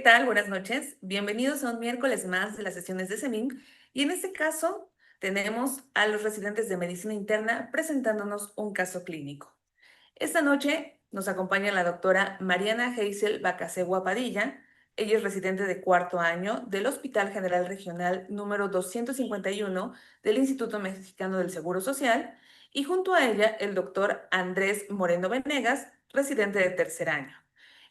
tal? Buenas noches. Bienvenidos a un miércoles más de las sesiones de CEMIN. Y en este caso tenemos a los residentes de medicina interna presentándonos un caso clínico. Esta noche nos acompaña la doctora Mariana Geisel Bacasegua Padilla. Ella es residente de cuarto año del Hospital General Regional número 251 del Instituto Mexicano del Seguro Social. Y junto a ella el doctor Andrés Moreno Venegas, residente de tercer año.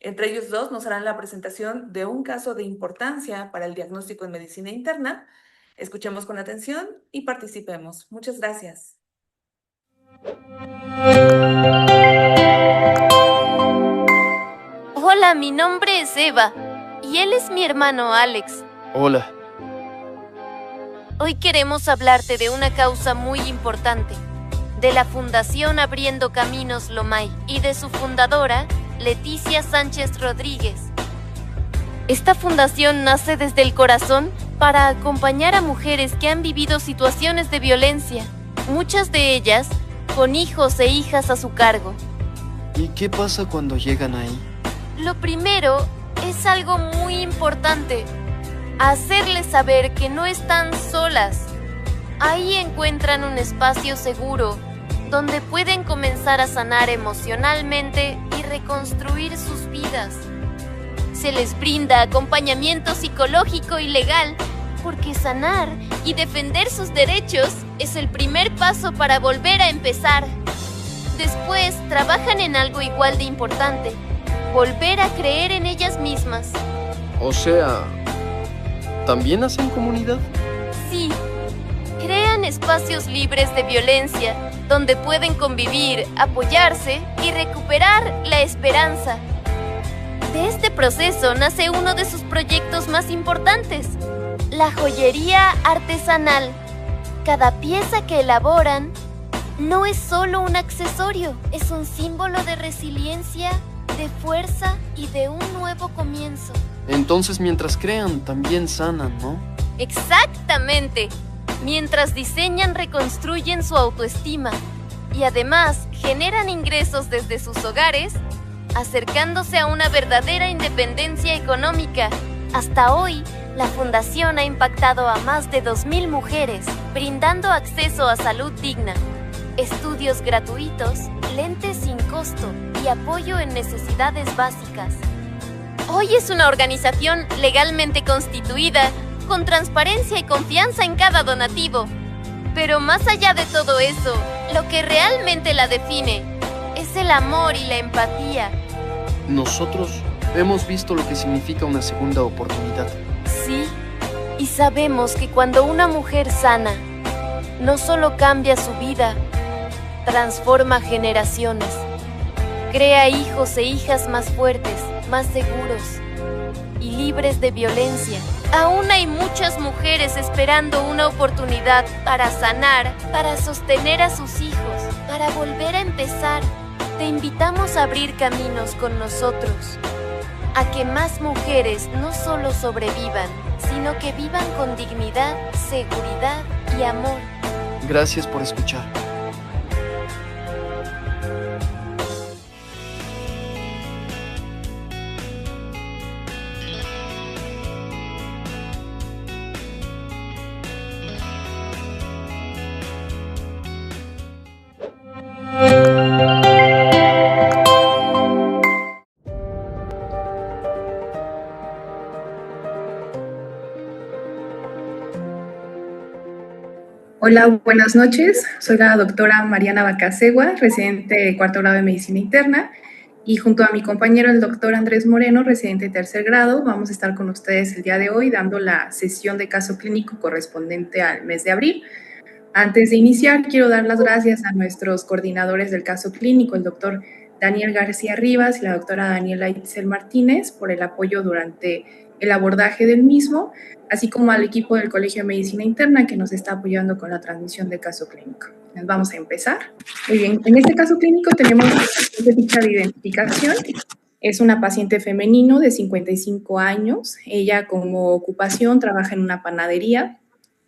Entre ellos dos nos harán la presentación de un caso de importancia para el diagnóstico en medicina interna. Escuchemos con atención y participemos. Muchas gracias. Hola, mi nombre es Eva y él es mi hermano Alex. Hola. Hoy queremos hablarte de una causa muy importante, de la Fundación Abriendo Caminos Lomay y de su fundadora, Leticia Sánchez Rodríguez. Esta fundación nace desde el corazón para acompañar a mujeres que han vivido situaciones de violencia, muchas de ellas con hijos e hijas a su cargo. ¿Y qué pasa cuando llegan ahí? Lo primero es algo muy importante, hacerles saber que no están solas. Ahí encuentran un espacio seguro, donde pueden comenzar a sanar emocionalmente y reconstruir sus vidas. Se les brinda acompañamiento psicológico y legal, porque sanar y defender sus derechos es el primer paso para volver a empezar. Después trabajan en algo igual de importante, volver a creer en ellas mismas. O sea, ¿también hacen comunidad? Sí, crean espacios libres de violencia, donde pueden convivir, apoyarse y recuperar la esperanza. De este proceso nace uno de sus proyectos más importantes, la joyería artesanal. Cada pieza que elaboran no es solo un accesorio, es un símbolo de resiliencia, de fuerza y de un nuevo comienzo. Entonces, mientras crean, también sanan, ¿no? Exactamente. Mientras diseñan, reconstruyen su autoestima y además generan ingresos desde sus hogares, acercándose a una verdadera independencia económica. Hasta hoy, la Fundación ha impactado a más de 2,000 mujeres, brindando acceso a salud digna, estudios gratuitos, lentes sin costo y apoyo en necesidades básicas. Hoy es una organización legalmente constituida, con transparencia y confianza en cada donativo. Pero más allá de todo eso, lo que realmente la define es el amor y la empatía. Nosotros hemos visto lo que significa una segunda oportunidad. Sí, y sabemos que cuando una mujer sana, no solo cambia su vida, transforma generaciones, crea hijos e hijas más fuertes, más seguros y libres de violencia. Aún hay muchas mujeres esperando una oportunidad para sanar, para sostener a sus hijos, para volver a empezar. Te invitamos a abrir caminos con nosotros, a que más mujeres no solo sobrevivan, sino que vivan con dignidad, seguridad y amor. Gracias por escuchar. Hola, buenas noches. Soy la doctora Mariana Bacasegua, residente de cuarto grado de Medicina Interna, y junto a mi compañero el doctor Andrés Moreno, residente de tercer grado, vamos a estar con ustedes el día de hoy dando la sesión de caso clínico correspondiente al mes de abril. Antes de iniciar, quiero dar las gracias a nuestros coordinadores del caso clínico, el doctor Daniel García Rivas y la doctora Daniela Itzel Martínez, por el apoyo durante el abordaje del mismo, así como al equipo del Colegio de Medicina Interna que nos está apoyando con la transmisión del caso clínico. Vamos a empezar. Muy bien, en este caso clínico tenemos una ficha de identificación. Es una paciente femenino de 55 años. Ella, como ocupación, trabaja en una panadería.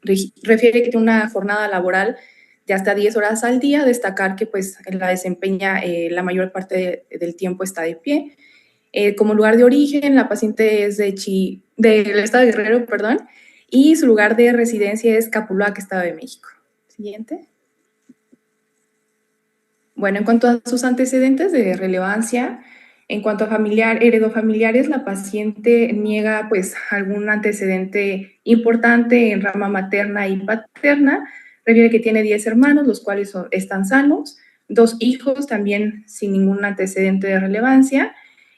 Refiere que tiene una jornada laboral de hasta 10 horas al día. Destacar que pues la desempeña la mayor parte del tiempo está de pie. Como lugar de origen, la paciente es del estado de Guerrero, perdón, y su lugar de residencia es Capuluac, Estado de México. Siguiente. Bueno, en cuanto a sus antecedentes de relevancia, en cuanto a heredofamiliares, la paciente niega pues algún antecedente importante en rama materna y paterna. Refiere que tiene 10 hermanos, los cuales están sanos, 2 hijos también sin ningún antecedente de relevancia.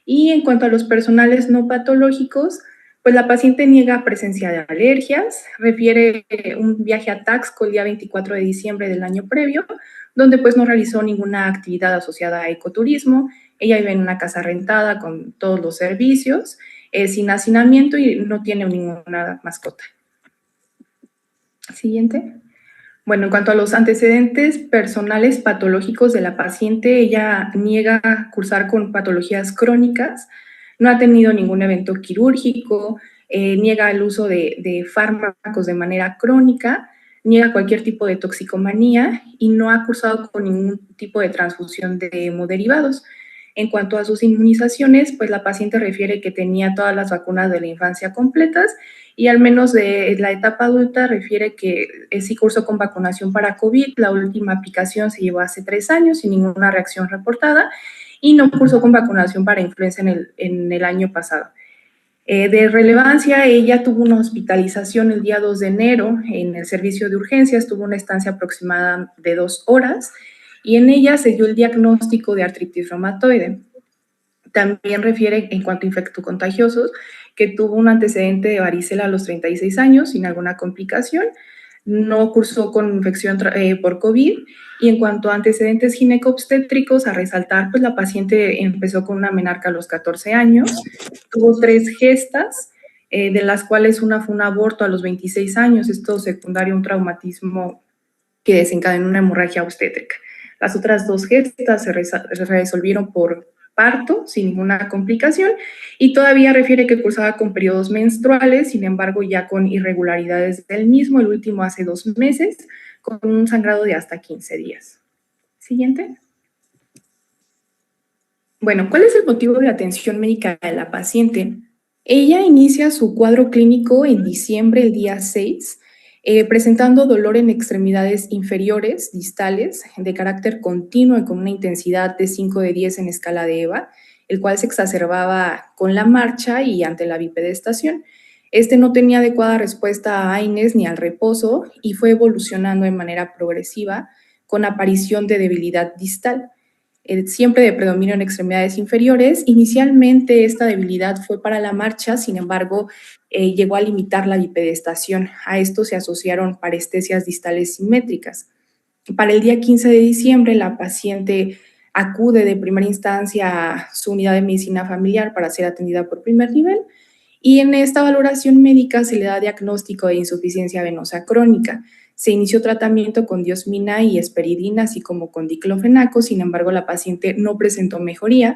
Y en cuanto a los personales no patológicos, pues la paciente niega presencia de alergias, refiere un viaje a Taxco el día 24 de diciembre del año previo, donde pues no realizó ninguna actividad asociada a ecoturismo. Ella vive en una casa rentada con todos los servicios, sin hacinamiento y no tiene ninguna mascota. Siguiente. Bueno, en cuanto a los antecedentes personales patológicos de la paciente, ella niega cursar con patologías crónicas, no ha tenido ningún evento quirúrgico, niega el uso de fármacos de manera crónica, niega cualquier tipo de toxicomanía y no ha cursado con ningún tipo de transfusión de hemoderivados. En cuanto a sus inmunizaciones, pues la paciente refiere que tenía todas las vacunas de la infancia completas y al menos de la etapa adulta refiere que sí cursó con vacunación para COVID. La última aplicación se llevó hace 3 años sin ninguna reacción reportada y no cursó con vacunación para influenza en el año pasado. De relevancia, ella tuvo una hospitalización el día 2 de enero en el servicio de urgencias, tuvo una estancia aproximada de 2 horas y en ella se dio el diagnóstico de artritis reumatoide. También refiere, en cuanto a infectocontagiosos, que tuvo un antecedente de varicela a los 36 años sin alguna complicación, no cursó con infección por COVID. Y en cuanto a antecedentes gineco-obstétricos, a resaltar, pues la paciente empezó con una menarca a los 14 años, tuvo 3 gestas, de las cuales una fue un aborto a los 26 años, esto secundario a un traumatismo que desencadenó una hemorragia obstétrica. Las otras 2 gestas se resolvieron por parto sin ninguna complicación y todavía refiere que cursaba con periodos menstruales, sin embargo ya con irregularidades del mismo, el último hace 2 meses, con un sangrado de hasta 15 días. Siguiente. Bueno, ¿cuál es el motivo de atención médica de la paciente? Ella inicia su cuadro clínico en diciembre, el día 6, presentando dolor en extremidades inferiores, distales, de carácter continuo y con una intensidad de 5 de 10 en escala de EVA, el cual se exacerbaba con la marcha y ante la bipedestación. Este no tenía adecuada respuesta a AINES ni al reposo y fue evolucionando de manera progresiva con aparición de debilidad distal. Siempre de predominio en extremidades inferiores. Inicialmente esta debilidad fue para la marcha, sin embargo, llegó a limitar la bipedestación. A esto se asociaron parestesias distales simétricas. Para el día 15 de diciembre, la paciente acude de primera instancia a su unidad de medicina familiar para ser atendida por primer nivel y en esta valoración médica se le da diagnóstico de insuficiencia venosa crónica. Se inició tratamiento con diosmina y esperidina, así como con diclofenaco, sin embargo, la paciente no presentó mejoría.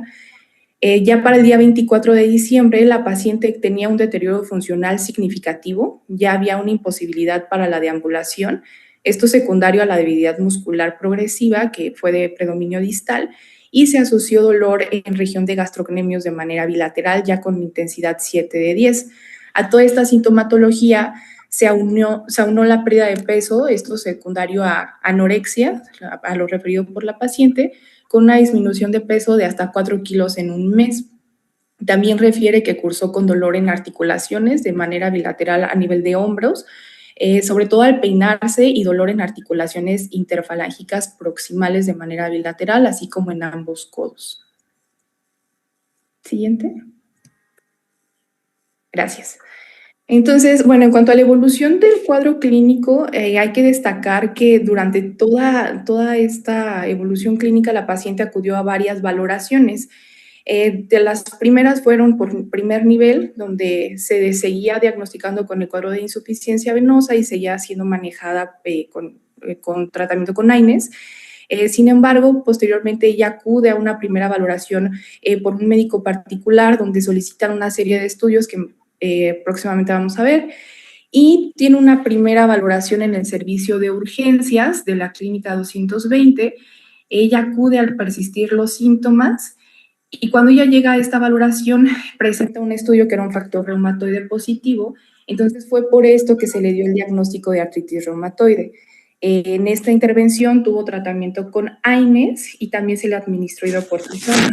Ya para el día 24 de diciembre, la paciente tenía un deterioro funcional significativo, ya había una imposibilidad para la deambulación, esto secundario a la debilidad muscular progresiva, que fue de predominio distal, y se asoció dolor en región de gastrocnemios de manera bilateral, ya con intensidad 7 de 10. A toda esta sintomatología se aunó la pérdida de peso, esto secundario a anorexia, a lo referido por la paciente, con una disminución de peso de hasta 4 kilos en un mes. También refiere que cursó con dolor en articulaciones de manera bilateral a nivel de hombros, sobre todo al peinarse y dolor en articulaciones interfalángicas proximales de manera bilateral, así como en ambos codos. Siguiente. Gracias. Entonces, bueno, en cuanto a la evolución del cuadro clínico, hay que destacar que durante toda esta evolución clínica la paciente acudió a varias valoraciones. De las primeras fueron por primer nivel, donde se seguía diagnosticando con el cuadro de insuficiencia venosa y seguía siendo manejada con tratamiento con AINES. Sin embargo, posteriormente ella acude a una primera valoración por un médico particular, donde solicitan una serie de estudios que próximamente vamos a ver, y tiene una primera valoración en el servicio de urgencias de la clínica 220. Ella acude al persistir los síntomas Y cuando ella llega a esta valoración, presenta un estudio que era un factor reumatoide positivo, entonces fue por esto que se le dio el diagnóstico de artritis reumatoide. En esta intervención tuvo tratamiento con AINES y también se le administró hidrocortisona.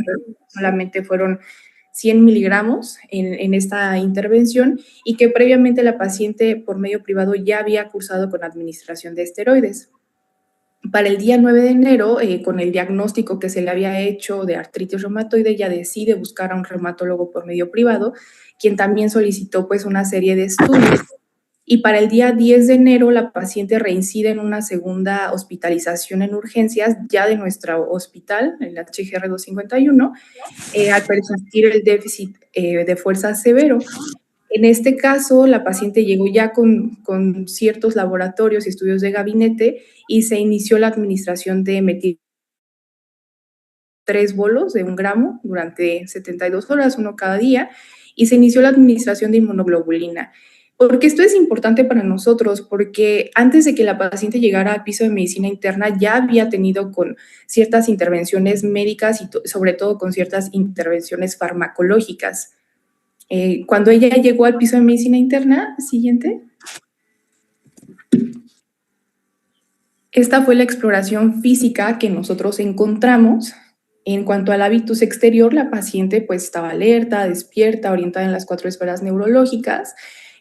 Solamente fueron 100 miligramos en esta intervención y que previamente la paciente por medio privado ya había cursado con administración de esteroides. Para el día 9 de enero, con el diagnóstico que se le había hecho de artritis reumatoide, ella decide buscar a un reumatólogo por medio privado, quien también solicitó pues una serie de estudios. Y para el día 10 de enero, la paciente reincide en una segunda hospitalización en urgencias ya de nuestro hospital, el HGR 251, al persistir el déficit de fuerza severo. En este caso, la paciente llegó ya con ciertos laboratorios y estudios de gabinete y se inició la administración de metil 3 bolos de 1 gramo durante 72 horas, uno cada día, y se inició la administración de inmunoglobulina. Porque esto es importante para nosotros, porque antes de que la paciente llegara al piso de medicina interna ya había tenido con ciertas intervenciones médicas y sobre todo con ciertas intervenciones farmacológicas. Cuando ella llegó al piso de medicina interna, siguiente. Esta fue la exploración física que nosotros encontramos. En cuanto al hábitus exterior, la paciente pues estaba alerta, despierta, orientada en las 4 esferas neurológicas.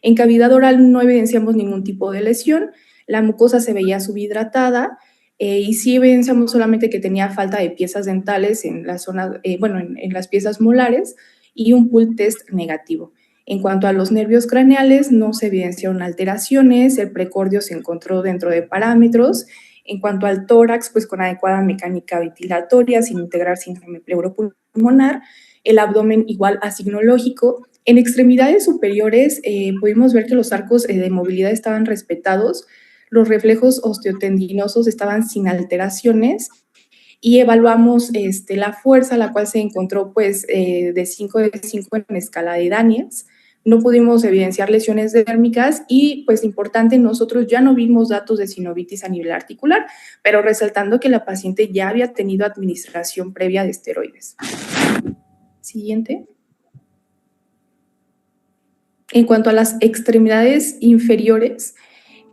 En cavidad oral no evidenciamos ningún tipo de lesión, la mucosa se veía subhidratada y sí evidenciamos solamente que tenía falta de piezas dentales en la zona, en las piezas molares y un PUL test negativo. En cuanto a los nervios craneales, no se evidenciaron alteraciones, el precordio se encontró dentro de parámetros. En cuanto al tórax, pues con adecuada mecánica ventilatoria, sin integrar síndrome pleuropulmonar, el abdomen igual asignológico. En extremidades superiores pudimos ver que los arcos de movilidad estaban respetados, los reflejos osteotendinosos estaban sin alteraciones y evaluamos la fuerza, la cual se encontró pues de 5 de 5 en escala de Daniels. No pudimos evidenciar lesiones dérmicas y, pues importante, nosotros ya no vimos datos de sinovitis a nivel articular, pero resaltando que la paciente ya había tenido administración previa de esteroides. Siguiente. En cuanto a las extremidades inferiores,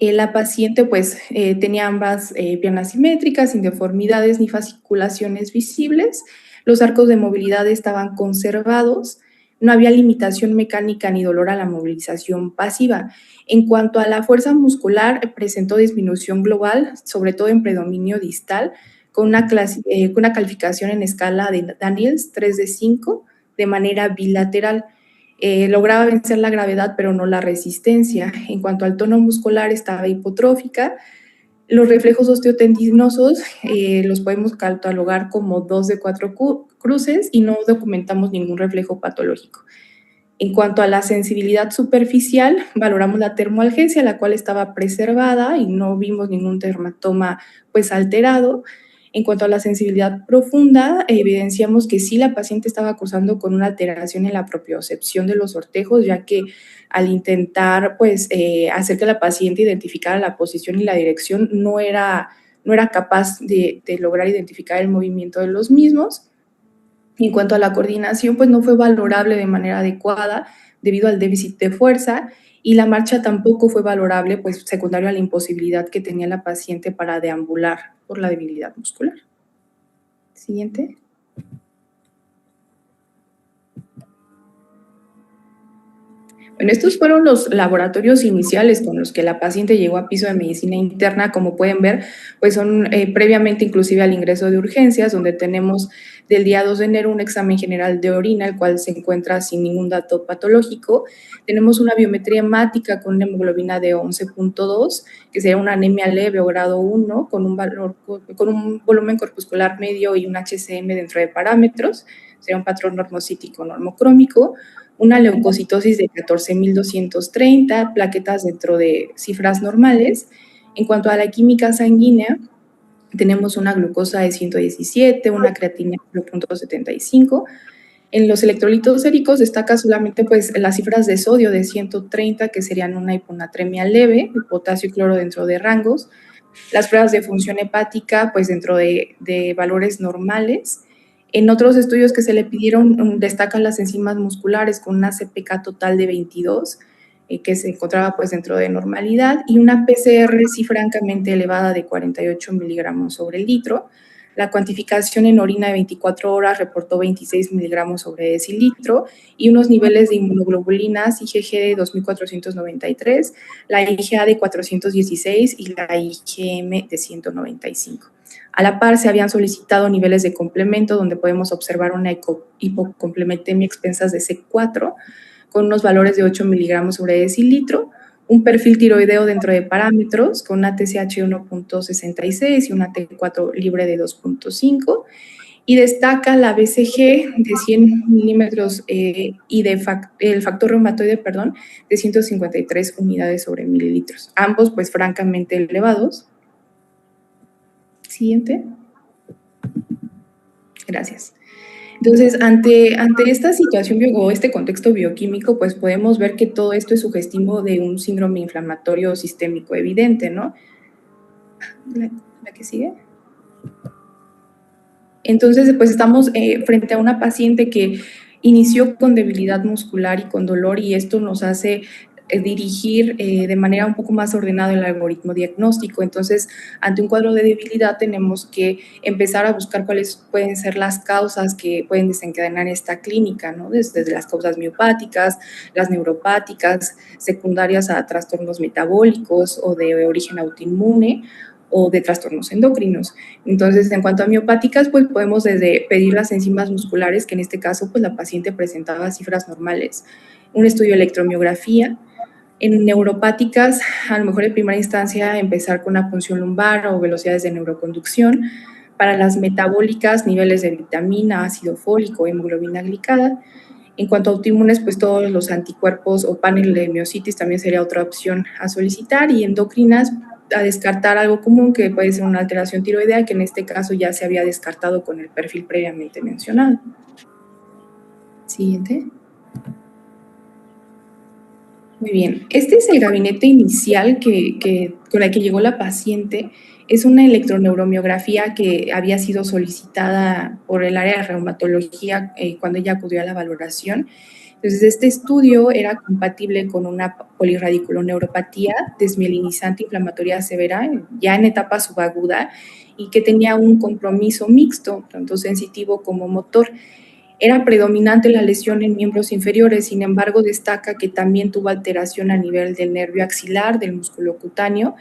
la paciente pues tenía ambas piernas simétricas, sin deformidades ni fasciculaciones visibles, los arcos de movilidad estaban conservados, no había limitación mecánica ni dolor a la movilización pasiva. En cuanto a la fuerza muscular, presentó disminución global, sobre todo en predominio distal, con una calificación en escala de Daniels 3 de 5, de manera bilateral. Lograba vencer la gravedad, pero no la resistencia. En cuanto al tono muscular, estaba hipotrófica. Los reflejos osteotendinosos los podemos catalogar como 2 de 4 cruces y no documentamos ningún reflejo patológico. En cuanto a la sensibilidad superficial, valoramos la termoalgesia, la cual estaba preservada y no vimos ningún dermatoma pues alterado. En cuanto a la sensibilidad profunda, evidenciamos que sí la paciente estaba cursando con una alteración en la propiocepción de los ortejos, ya que al intentar pues, hacer que la paciente identificara la posición y la dirección, no era capaz de lograr identificar el movimiento de los mismos. En cuanto a la coordinación, pues no fue valorable de manera adecuada debido al déficit de fuerza y la marcha tampoco fue valorable, pues secundario a la imposibilidad que tenía la paciente para deambular por la debilidad muscular. Siguiente. Bueno, estos fueron los laboratorios iniciales con los que la paciente llegó a piso de medicina interna. Como pueden ver, pues son previamente inclusive al ingreso de urgencias, donde tenemos del día 2 de enero un examen general de orina, el cual se encuentra sin ningún dato patológico. Tenemos una biometría hemática con una hemoglobina de 11.2, que sería una anemia leve o grado 1, con un volumen corpuscular medio y un HCM dentro de parámetros. Sería un patrón normocítico normocrómico. Una leucocitosis de 14.230, plaquetas dentro de cifras normales. En cuanto a la química sanguínea, tenemos una glucosa de 117, una creatina de 0.75. En los electrolitos séricos destaca solamente pues, las cifras de sodio de 130, que serían una hiponatremia leve, el potasio y cloro dentro de rangos. Las pruebas de función hepática, pues dentro de valores normales. En otros estudios que se le pidieron, destacan las enzimas musculares con una CPK total de 22, que se encontraba pues dentro de normalidad, y una PCR sí francamente elevada de 48 miligramos sobre el litro. La cuantificación en orina de 24 horas reportó 26 miligramos sobre decilitro y unos niveles de inmunoglobulinas IgG de 2.493, la IgA de 416 y la IgM de 195. A la par se habían solicitado niveles de complemento donde podemos observar una hipocomplementemia expensas de C4 con unos valores de 8 miligramos sobre decilitro, un perfil tiroideo dentro de parámetros con una TSH 1.66 y una T4 libre de 2.5, y destaca la BCG de 100 milímetros y el factor reumatoide, de 153 unidades sobre mililitros. Ambos, pues, francamente elevados. Siguiente. Gracias. Entonces, ante esta situación o este contexto bioquímico, pues podemos ver que todo esto es sugestivo de un síndrome inflamatorio sistémico evidente, ¿no? ¿La que sigue? Entonces, pues estamos frente a una paciente que inició con debilidad muscular y con dolor, y esto nos hace dirigir de manera un poco más ordenada el algoritmo diagnóstico. Entonces, ante un cuadro de debilidad tenemos que empezar a buscar cuáles pueden ser las causas que pueden desencadenar esta clínica, ¿no? Desde las causas miopáticas, las neuropáticas, secundarias a trastornos metabólicos o de origen autoinmune, o de trastornos endocrinos. Entonces, en cuanto a miopáticas, pues podemos desde pedir las enzimas musculares, que en este caso, pues la paciente presentaba cifras normales, un estudio de electromiografía. En neuropáticas, a lo mejor en primera instancia, empezar con una punción lumbar o velocidades de neuroconducción. Para las metabólicas, niveles de vitamina, ácido fólico, hemoglobina glicada. En cuanto a autoinmunes, pues todos los anticuerpos o panel de miocitis también sería otra opción a solicitar. Y endocrinas, a descartar algo común que puede ser una alteración tiroidea, que en este caso ya se había descartado con el perfil previamente mencionado. Siguiente. Muy bien, este es el gabinete inicial con el que llegó la paciente. Es una electroneuromiografía que había sido solicitada por el área de reumatología cuando ella acudió a la valoración. Entonces, este estudio era compatible con una polirradiculoneuropatía desmielinizante inflamatoria severa, ya en etapa subaguda, y que tenía un compromiso mixto, tanto sensitivo como motor. Era predominante la lesión en miembros inferiores, sin embargo, destaca que también tuvo alteración a nivel del nervio axilar, del músculo cutáneo,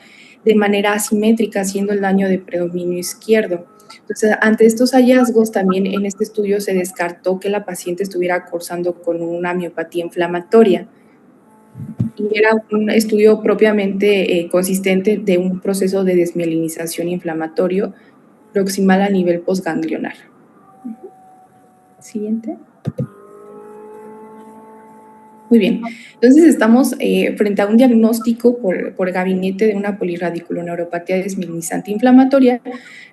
de manera asimétrica, siendo el daño de predominio izquierdo. Entonces, ante estos hallazgos, también en este estudio se descartó que la paciente estuviera cursando con una miopatía inflamatoria. Y era un estudio propiamente consistente de un proceso de desmielinización inflamatorio proximal a nivel postganglionar. Siguiente. Muy bien, entonces estamos frente a un diagnóstico por gabinete de una polirradiculoneuropatía desmielinizante inflamatoria,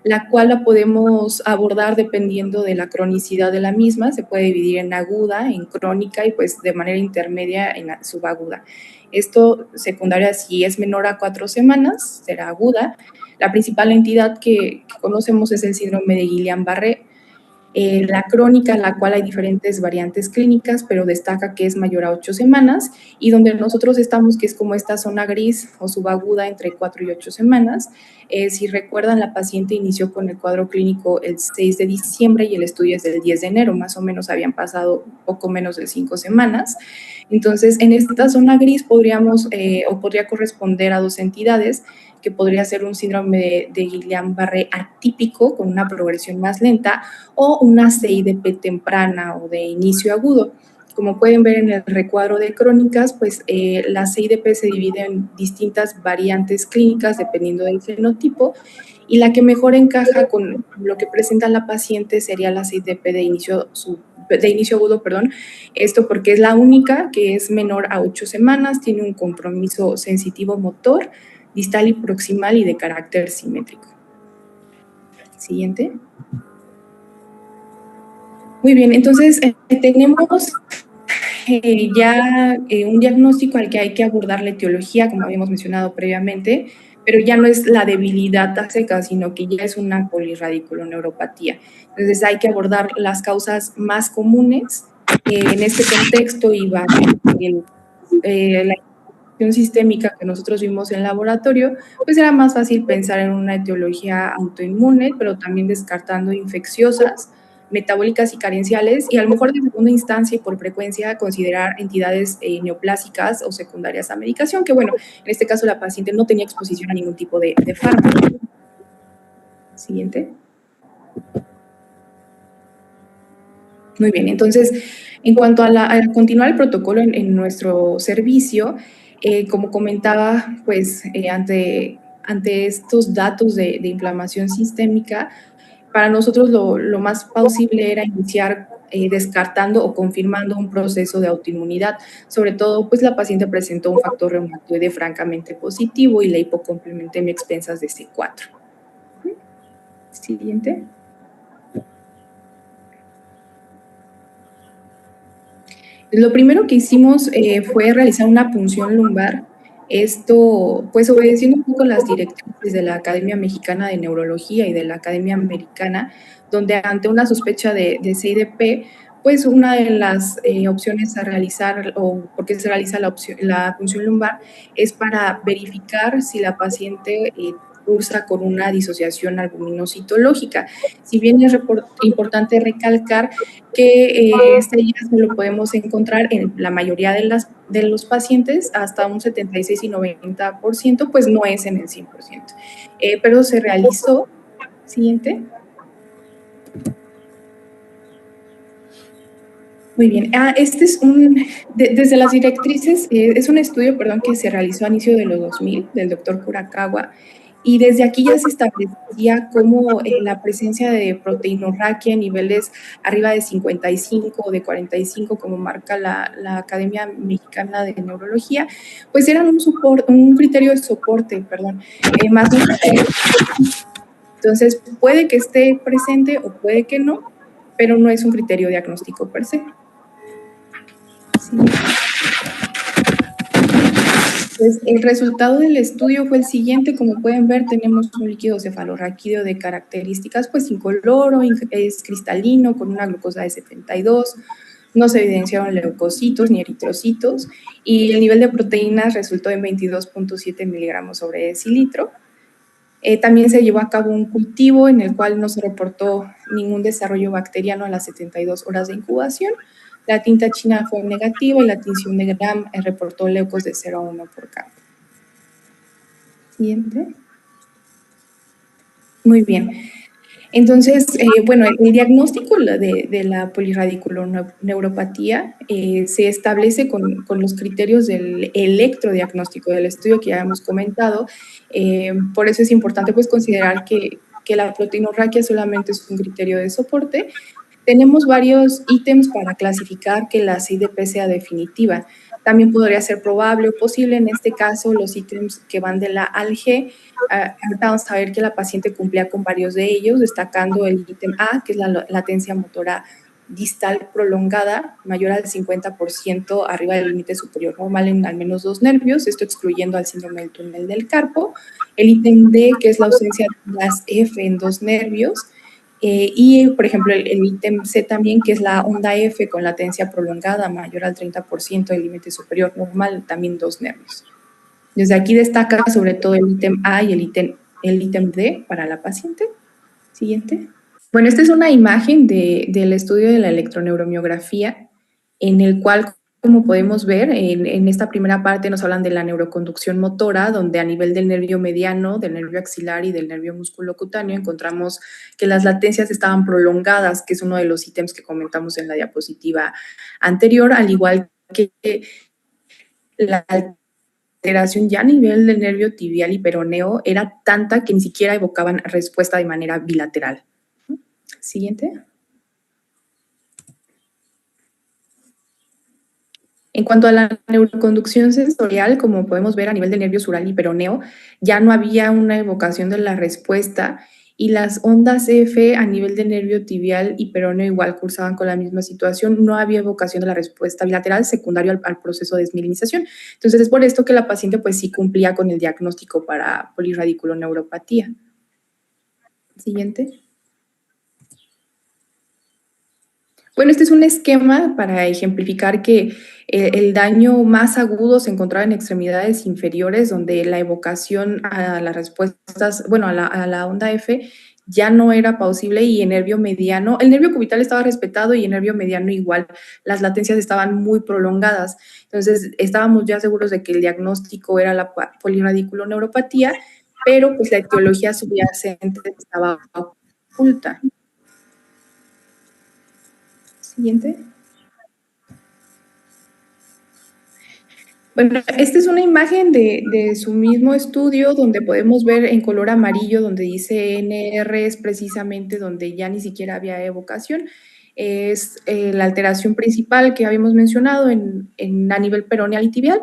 la cual la podemos abordar dependiendo de la cronicidad de la misma. Se puede dividir en aguda, en crónica y pues de manera intermedia en subaguda. Esto secundaria, si es menor a 4 semanas, será aguda. La principal entidad que conocemos es el síndrome de Guillain-Barré. La crónica, en la cual hay diferentes variantes clínicas, pero destaca que es mayor a 8 semanas, y donde nosotros estamos, que es como esta zona gris o subaguda entre 4 y 8 semanas. Si recuerdan, la paciente inició con el cuadro clínico el 6 de diciembre y el estudio es del 10 de enero, más o menos habían pasado poco menos de 5 semanas. Entonces, en esta zona gris podría corresponder a 2 entidades, que podría ser un síndrome de Guillain-Barré atípico con una progresión más lenta, o una CIDP temprana o de inicio agudo. Como pueden ver en el recuadro de crónicas, pues la CIDP se divide en distintas variantes clínicas dependiendo del fenotipo, y la que mejor encaja con lo que presenta la paciente sería la CIDP de inicio agudo, esto porque es la única que es menor a 8 semanas, tiene un compromiso sensitivo motor, distal y proximal y de carácter simétrico. Siguiente. Muy bien, entonces tenemos ya un diagnóstico al que hay que abordar la etiología, como habíamos mencionado previamente, pero ya no es la debilidad a seca, sino que ya es una polirradiculoneuropatía. Entonces hay que abordar las causas más comunes. En este contexto iba la infección sistémica que nosotros vimos en laboratorio, pues era más fácil pensar en una etiología autoinmune, pero también descartando infecciosas, metabólicas y carenciales, y a lo mejor de segunda instancia y por frecuencia considerar entidades neoplásicas o secundarias a medicación, que bueno, en este caso la paciente no tenía exposición a ningún tipo de fármaco. Siguiente. Muy bien, entonces, en cuanto a continuar el protocolo en nuestro servicio, como comentaba, pues ante estos datos de inflamación sistémica, para nosotros lo más plausible era iniciar descartando o confirmando un proceso de autoinmunidad. Sobre todo, pues la paciente presentó un factor reumatoide francamente positivo y la hipocomplementemia expensas de C4. Siguiente. Lo primero que hicimos fue realizar una punción lumbar. Esto, pues obedeciendo un poco las directrices de la Academia Mexicana de Neurología y de la Academia Americana, donde ante una sospecha de CIDP, pues una de las opciones a realizar, o porque se realiza la punción lumbar, es para verificar si la paciente cursa con una disociación albuminocitológica. Si bien es importante recalcar que este hallazgo lo podemos encontrar en la mayoría de los pacientes, hasta un 76 y 90%, pues no es en el 100%. Pero se realizó. Siguiente. Muy bien. Este es desde las directrices, es un estudio, que se realizó a inicio de los 2000, del doctor Kurakawa, y desde aquí ya se establecía como la presencia de proteinorraquia en niveles arriba de 55 o de 45, como marca la Academia Mexicana de Neurología, pues eran un criterio de soporte, más un criterio. Entonces, puede que esté presente o puede que no, pero no es un criterio diagnóstico per se. Sí. Pues el resultado del estudio fue el siguiente. Como pueden ver, tenemos un líquido cefalorraquídeo de características pues incoloro, es cristalino, con una glucosa de 72, no se evidenciaron leucocitos ni eritrocitos, y el nivel de proteínas resultó en 22.7 miligramos sobre decilitro. También se llevó a cabo un cultivo en el cual no se reportó ningún desarrollo bacteriano a las 72 horas de incubación. La tinta china fue negativa y la tinción de Gram reportó leucos de 0 a 1 por campo. Siguiente. Muy bien. Entonces, el diagnóstico de la polirradiculoneuropatía se establece con los criterios del electrodiagnóstico del estudio que ya hemos comentado. Por eso es importante pues considerar que la proteinorraquia solamente es un criterio de soporte. Tenemos varios ítems para clasificar que la CIDP sea definitiva. También podría ser probable o posible, en este caso, los ítems que van de la A al G. Ahorita vamos a ver que la paciente cumplía con varios de ellos, destacando el ítem A, que es la latencia motora distal prolongada, mayor al 50% arriba del límite superior normal en al menos 2 nervios, esto excluyendo al síndrome del túnel del carpo. El ítem D, que es la ausencia de las F en 2 nervios. Y, por ejemplo, el ítem C también, que es la onda F con latencia prolongada mayor al 30% del límite superior normal, también 2 nervios. Desde aquí destaca sobre todo el ítem A y el ítem D para la paciente. Siguiente. Bueno, esta es una imagen del estudio de la electroneuromiografía, en el cual, como podemos ver, en esta primera parte nos hablan de la neuroconducción motora, donde a nivel del nervio mediano, del nervio axilar y del nervio musculocutáneo encontramos que las latencias estaban prolongadas, que es uno de los ítems que comentamos en la diapositiva anterior, al igual que la alteración ya a nivel del nervio tibial y peroneo era tanta que ni siquiera evocaban respuesta de manera bilateral. Siguiente. En cuanto a la neuroconducción sensorial, como podemos ver a nivel del nervio sural y peroneo, ya no había una evocación de la respuesta, y las ondas F a nivel de nervio tibial y peroneo igual cursaban con la misma situación. No había evocación de la respuesta bilateral secundario al proceso de desmielinización. Entonces, es por esto que la paciente pues sí cumplía con el diagnóstico para polirradiculoneuropatía. Siguiente. Bueno, este es un esquema para ejemplificar que el daño más agudo se encontraba en extremidades inferiores, donde la evocación a las respuestas, bueno, a la onda F ya no era posible, y en nervio mediano, el nervio cubital estaba respetado y en nervio mediano igual, las latencias estaban muy prolongadas. Entonces, estábamos ya seguros de que el diagnóstico era la polirradiculoneuropatía, pero pues la etiología subyacente estaba oculta. Siguiente. Bueno, esta es una imagen de su mismo estudio, donde podemos ver en color amarillo, donde dice NR, es precisamente donde ya ni siquiera había evocación. Es la alteración principal que habíamos mencionado a nivel peroneal y tibial,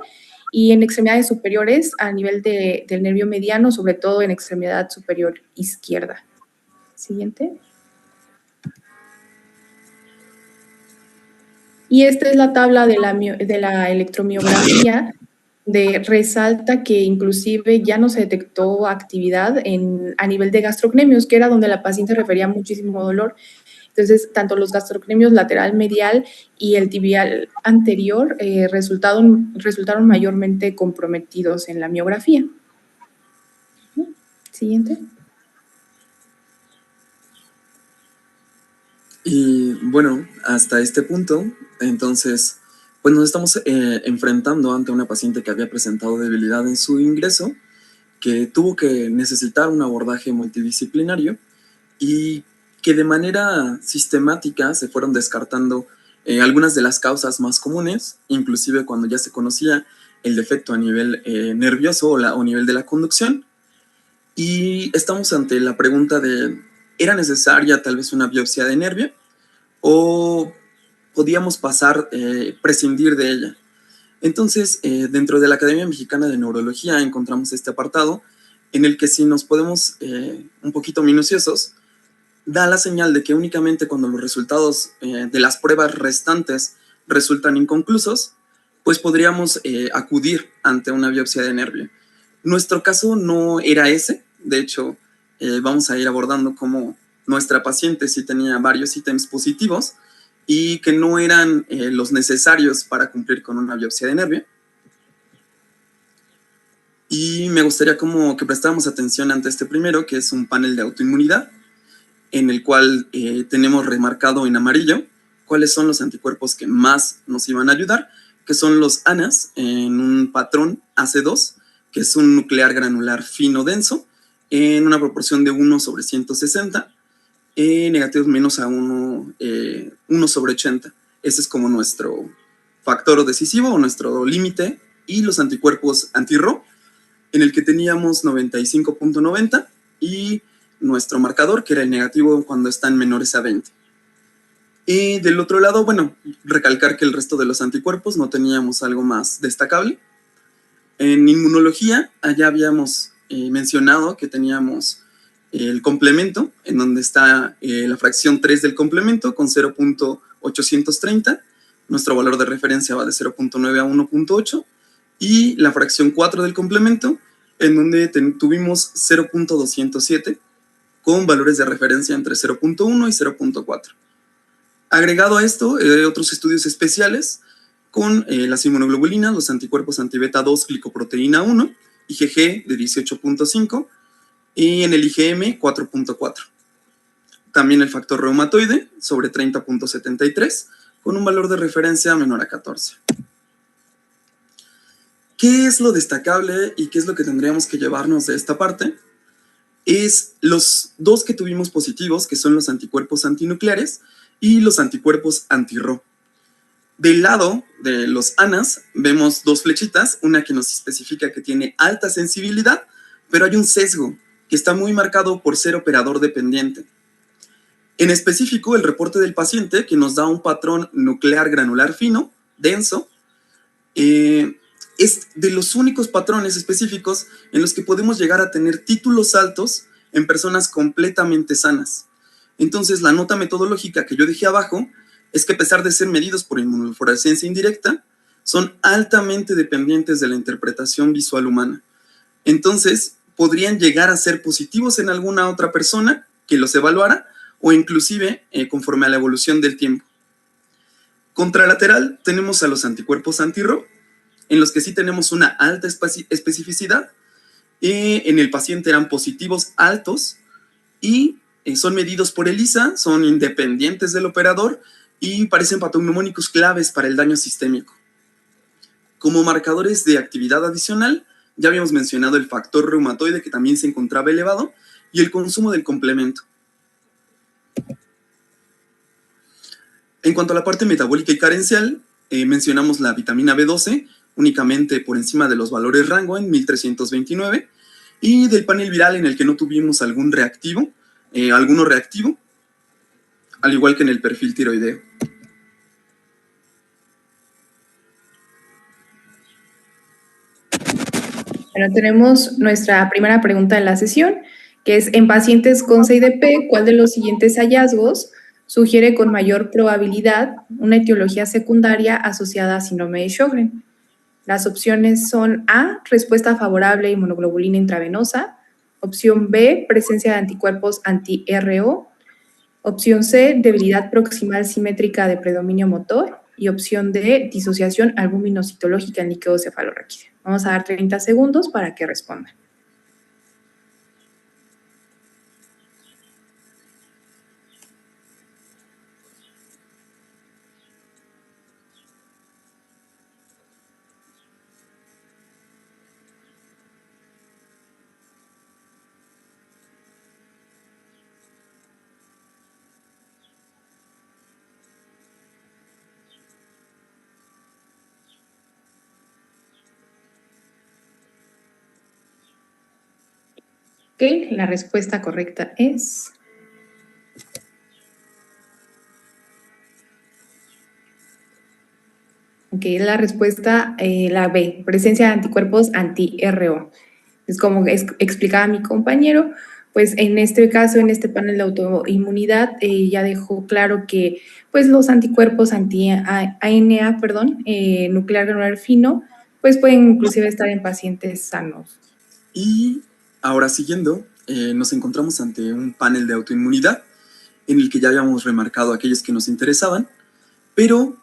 y en extremidades superiores a nivel del nervio mediano, sobre todo en extremidad superior izquierda. Siguiente. Y esta es la tabla de la electromiografía, de resalta que inclusive ya no se detectó actividad a nivel de gastrocnemios, que era donde la paciente refería muchísimo dolor. Entonces, tanto los gastrocnemios lateral medial y el tibial anterior resultaron mayormente comprometidos en la miografía. Siguiente. Y bueno, hasta este punto, entonces, pues nos estamos enfrentando ante una paciente que había presentado debilidad en su ingreso, que tuvo que necesitar un abordaje multidisciplinario y que de manera sistemática se fueron descartando algunas de las causas más comunes, inclusive cuando ya se conocía el defecto a nivel nervioso o nivel de la conducción. Y estamos ante la pregunta de, ¿era necesaria tal vez una biopsia de nervio o podíamos prescindir de ella? Entonces, dentro de la Academia Mexicana de Neurología encontramos este apartado en el que, si nos podemos un poquito minuciosos, da la señal de que únicamente cuando los resultados de las pruebas restantes resultan inconclusos, pues podríamos acudir ante una biopsia de nervio. Nuestro caso no era ese. De hecho, vamos a ir abordando cómo nuestra paciente sí tenía varios ítems positivos y que no eran los necesarios para cumplir con una biopsia de nervio. Y me gustaría como que prestáramos atención ante este primero, que es un panel de autoinmunidad, en el cual tenemos remarcado en amarillo cuáles son los anticuerpos que más nos iban a ayudar, que son los ANAS en un patrón AC2, que es un nuclear granular fino denso, en una proporción de 1/160, negativos menos a 1/80. Ese es como nuestro factor decisivo o nuestro límite. Y los anticuerpos anti-Ro, en el que teníamos 95.90, y nuestro marcador, que era el negativo cuando están menores a 20. Y del otro lado, bueno, recalcar que el resto de los anticuerpos no teníamos algo más destacable. En inmunología, allá habíamos mencionado que teníamos el complemento, en donde está la fracción 3 del complemento con 0.830. Nuestro valor de referencia va de 0.9 a 1.8. Y la fracción 4 del complemento, en donde tuvimos 0.207, con valores de referencia entre 0.1 y 0.4. Agregado a esto, otros estudios especiales con las inmunoglobulinas, los anticuerpos anti-beta 2 glicoproteína 1, IgG de 18.5, y en el IgM 4.4. También el factor reumatoide sobre 30.73, con un valor de referencia menor a 14. ¿Qué es lo destacable y qué es lo que tendríamos que llevarnos de esta parte? Es los dos que tuvimos positivos, que son los anticuerpos antinucleares y los anticuerpos anti-Ro. Del lado de los ANAS vemos dos flechitas, una que nos especifica que tiene alta sensibilidad, pero hay un sesgo que está muy marcado por ser operador dependiente. En específico, el reporte del paciente, que nos da un patrón nuclear granular fino, denso, es de los únicos patrones específicos en los que podemos llegar a tener títulos altos en personas completamente sanas. Entonces, la nota metodológica que yo dejé abajo es que a pesar de ser medidos por inmunofluorescencia indirecta, son altamente dependientes de la interpretación visual humana. Entonces, podrían llegar a ser positivos en alguna otra persona que los evaluara o inclusive conforme a la evolución del tiempo. Contralateral, tenemos a los anticuerpos anti-Ro, en los que sí tenemos una alta especificidad. En el paciente eran positivos altos y son medidos por ELISA, son independientes del operador y parecen patognomónicos claves para el daño sistémico. Como marcadores de actividad adicional, ya habíamos mencionado el factor reumatoide, que también se encontraba elevado, y el consumo del complemento. En cuanto a la parte metabólica y carencial, mencionamos la vitamina B12, únicamente por encima de los valores rango en 1329, y del panel viral en el que no tuvimos alguno reactivo, al igual que en el perfil tiroideo. Bueno, tenemos nuestra primera pregunta de la sesión, que es: en pacientes con CIDP, ¿cuál de los siguientes hallazgos sugiere con mayor probabilidad una etiología secundaria asociada a síndrome de Sjögren? Las opciones son: A, respuesta favorable a inmunoglobulina intravenosa; opción B, presencia de anticuerpos anti-RO; opción C, debilidad proximal simétrica de predominio motor; y opción D, disociación albuminocitológica en líquido cefalorraquídeo. Vamos a dar 30 segundos para que respondan. Ok, la respuesta correcta es... Ok, la respuesta, la B, presencia de anticuerpos anti-RO. Es como explicaba mi compañero, pues en este caso, en este panel de autoinmunidad, ya dejó claro que pues los anticuerpos anti-ANA, nuclear granular fino, pues pueden inclusive estar en pacientes sanos. Y ahora siguiendo, nos encontramos ante un panel de autoinmunidad en el que ya habíamos remarcado aquellos que nos interesaban, pero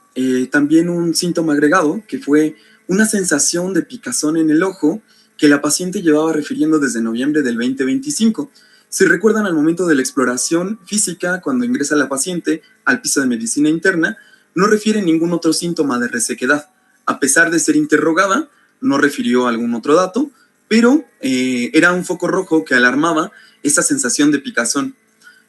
también un síntoma agregado que fue una sensación de picazón en el ojo que la paciente llevaba refiriendo desde noviembre del 2025. Si recuerdan, al momento de la exploración física, cuando ingresa la paciente al piso de medicina interna, no refiere ningún otro síntoma de resequedad. A pesar de ser interrogada, no refirió algún otro dato, pero era un foco rojo que alarmaba esa sensación de picazón.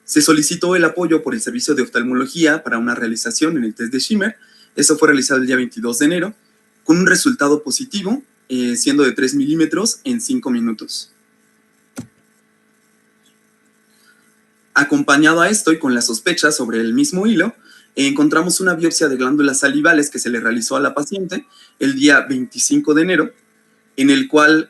Se solicitó el apoyo por el servicio de oftalmología para una realización en el test de Schimmer. Eso fue realizado el día 22 de enero, con un resultado positivo, siendo de 3 milímetros en 5 minutos. Acompañado a esto y con la sospecha sobre el mismo hilo, encontramos una biopsia de glándulas salivales que se le realizó a la paciente el día 25 de enero, en el cual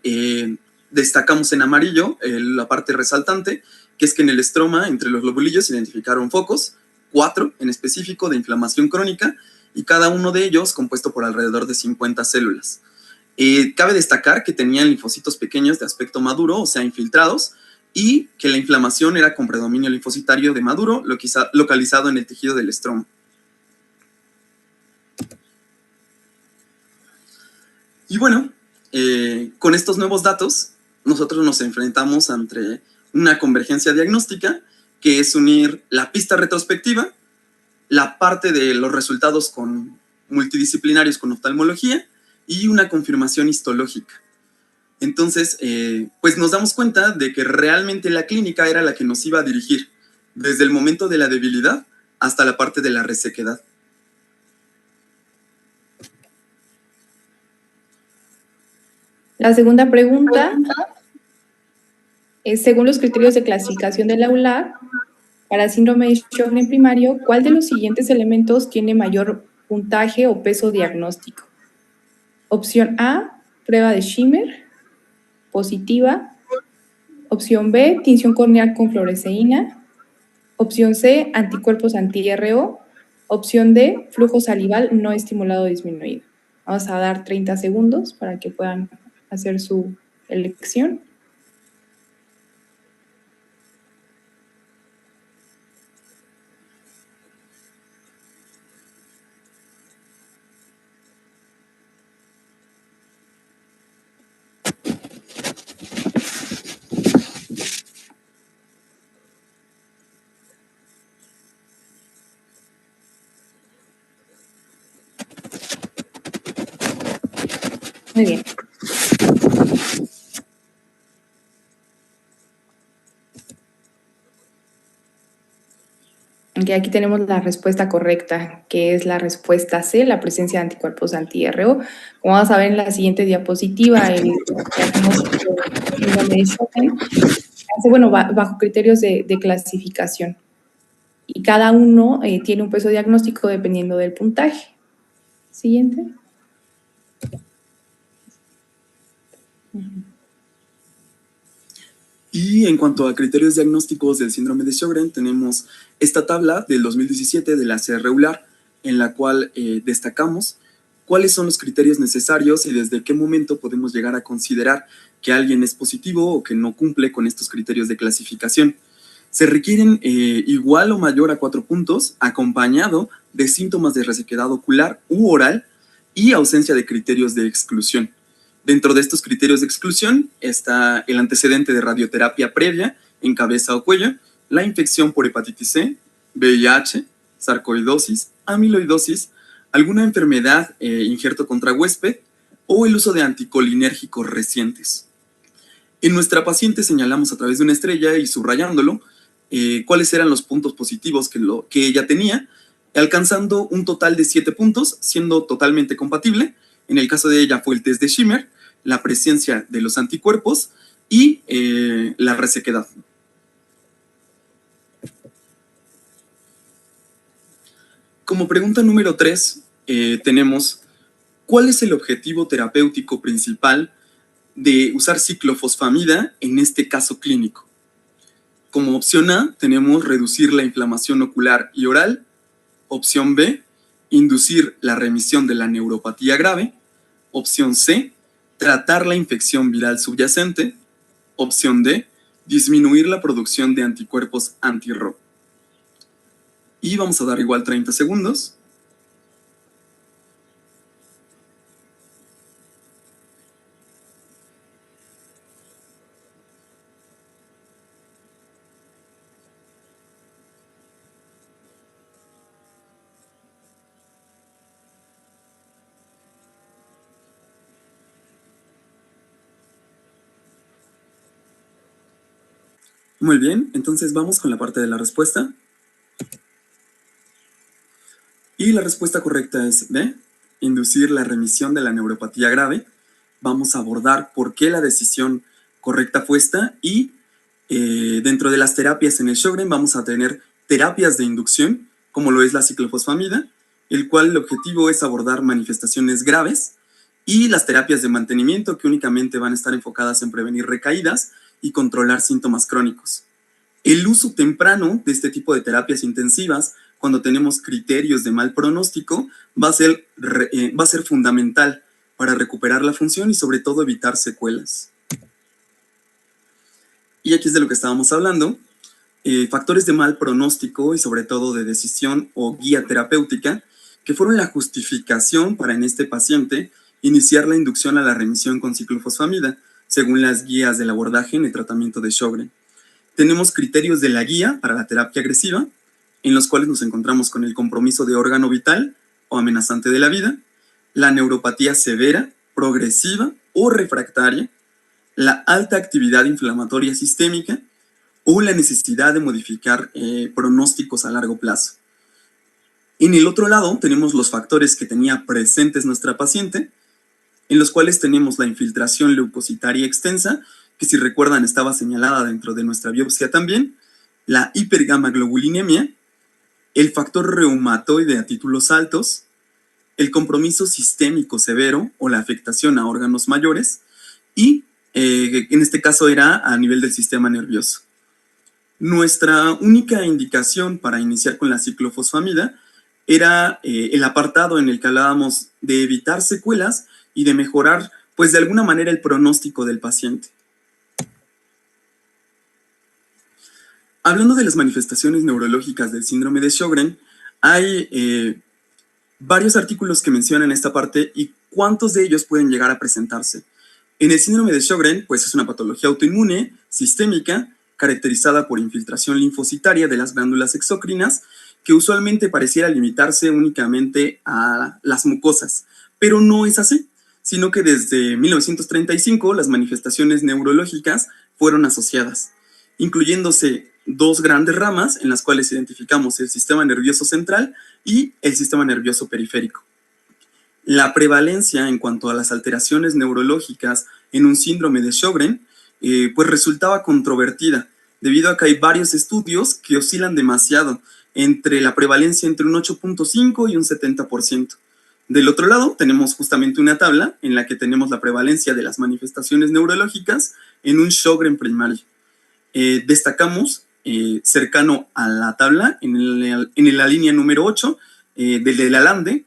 destacamos en amarillo la parte resaltante, que es que en el estroma, entre los globulillos, se identificaron focos, 4 en específico, de inflamación crónica, y cada uno de ellos compuesto por alrededor de 50 células. Cabe destacar que tenían linfocitos pequeños de aspecto maduro, o sea, infiltrados, y que la inflamación era con predominio linfocitario de maduro, localizado en el tejido del estroma. Y bueno, con estos nuevos datos, nosotros nos enfrentamos ante una convergencia diagnóstica, que es unir la pista retrospectiva, la parte de los resultados multidisciplinarios con oftalmología y una confirmación histológica. Entonces, pues nos damos cuenta de que realmente la clínica era la que nos iba a dirigir, desde el momento de la debilidad hasta la parte de la resequedad. La segunda pregunta es: según los criterios de clasificación de la EULAR, para síndrome de Sjögren primario, ¿cuál de los siguientes elementos tiene mayor puntaje o peso diagnóstico? Opción A, prueba de Schimmer, positiva. Opción B, tinción corneal con fluoresceína. Opción C, anticuerpos anti-RO. Opción D, flujo salival no estimulado disminuido. Vamos a dar 30 segundos para que puedan hacer su elección. Muy bien. Okay, aquí tenemos la respuesta correcta, que es la respuesta C, la presencia de anticuerpos anti-RO. Como vamos a ver en la siguiente diapositiva, el diagnóstico de síndrome de Sjögren hace, bajo criterios de clasificación. Y cada uno tiene un peso diagnóstico dependiendo del puntaje. Siguiente. Y en cuanto a criterios diagnósticos del síndrome de Sjögren, tenemos esta tabla del 2017 de la CREULAR, en la cual destacamos cuáles son los criterios necesarios y desde qué momento podemos llegar a considerar que alguien es positivo o que no cumple con estos criterios de clasificación. Se requieren igual o mayor a 4 puntos, acompañado de síntomas de resequedad ocular u oral y ausencia de criterios de exclusión. Dentro de estos criterios de exclusión está el antecedente de radioterapia previa en cabeza o cuello, la infección por hepatitis C, VIH, sarcoidosis, amiloidosis, alguna enfermedad, injerto contra huésped o el uso de anticolinérgicos recientes. En nuestra paciente señalamos a través de una estrella y subrayándolo cuáles eran los puntos positivos que ella tenía, alcanzando un total de 7 puntos, siendo totalmente compatible. En el caso de ella fue el test de Schimmer, la presencia de los anticuerpos y la resequedad. Como pregunta número 3, tenemos ¿cuál es el objetivo terapéutico principal de usar ciclofosfamida en este caso clínico? Como opción A tenemos reducir la inflamación ocular y oral. Opción B, inducir la remisión de la neuropatía grave. Opción C, tratar la infección viral subyacente. Opción D, disminuir la producción de anticuerpos anti-RO. Y vamos a dar igual 30 segundos. Muy bien, entonces vamos con la parte de la respuesta. Y la respuesta correcta es B, inducir la remisión de la neuropatía grave. Vamos a abordar por qué la decisión correcta fue esta y dentro de las terapias en el Sjögren vamos a tener terapias de inducción, como lo es la ciclofosfamida, el cual el objetivo es abordar manifestaciones graves, y las terapias de mantenimiento, que únicamente van a estar enfocadas en prevenir recaídas y controlar síntomas crónicos. El uso temprano de este tipo de terapias intensivas, cuando tenemos criterios de mal pronóstico, va a ser fundamental para recuperar la función y sobre todo evitar secuelas. Y aquí es de lo que estábamos hablando. Factores de mal pronóstico y sobre todo de decisión o guía terapéutica, que fueron la justificación para en este paciente iniciar la inducción a la remisión con ciclofosfamida, según las guías del abordaje en el tratamiento de Sjögren. Tenemos criterios de la guía para la terapia agresiva, en los cuales nos encontramos con el compromiso de órgano vital o amenazante de la vida, la neuropatía severa, progresiva o refractaria, la alta actividad inflamatoria sistémica o la necesidad de modificar pronósticos a largo plazo. En el otro lado tenemos los factores que tenía presentes nuestra paciente, en los cuales tenemos la infiltración leucocitaria extensa, que si recuerdan estaba señalada dentro de nuestra biopsia también, la hipergamaglobulinemia, el factor reumatoide a títulos altos, el compromiso sistémico severo o la afectación a órganos mayores y en este caso era a nivel del sistema nervioso. Nuestra única indicación para iniciar con la ciclofosfamida era el apartado en el que hablábamos de evitar secuelas y de mejorar, pues de alguna manera, el pronóstico del paciente. Hablando de las manifestaciones neurológicas del síndrome de Sjögren, hay varios artículos que mencionan esta parte y cuántos de ellos pueden llegar a presentarse. En el síndrome de Sjögren, pues es una patología autoinmune sistémica caracterizada por infiltración linfocitaria de las glándulas exócrinas, que usualmente pareciera limitarse únicamente a las mucosas, pero no es así, sino que desde 1935 las manifestaciones neurológicas fueron asociadas, incluyéndose dos grandes ramas en las cuales identificamos el sistema nervioso central y el sistema nervioso periférico. La prevalencia en cuanto a las alteraciones neurológicas en un síndrome de Sjögren pues resultaba controvertida, debido a que hay varios estudios que oscilan demasiado entre la prevalencia entre un 8.5 y un 70%. Del otro lado tenemos justamente una tabla en la que tenemos la prevalencia de las manifestaciones neurológicas en un Sjögren primario. Destacamos cercano a la tabla, en la línea número 8 de Lalande,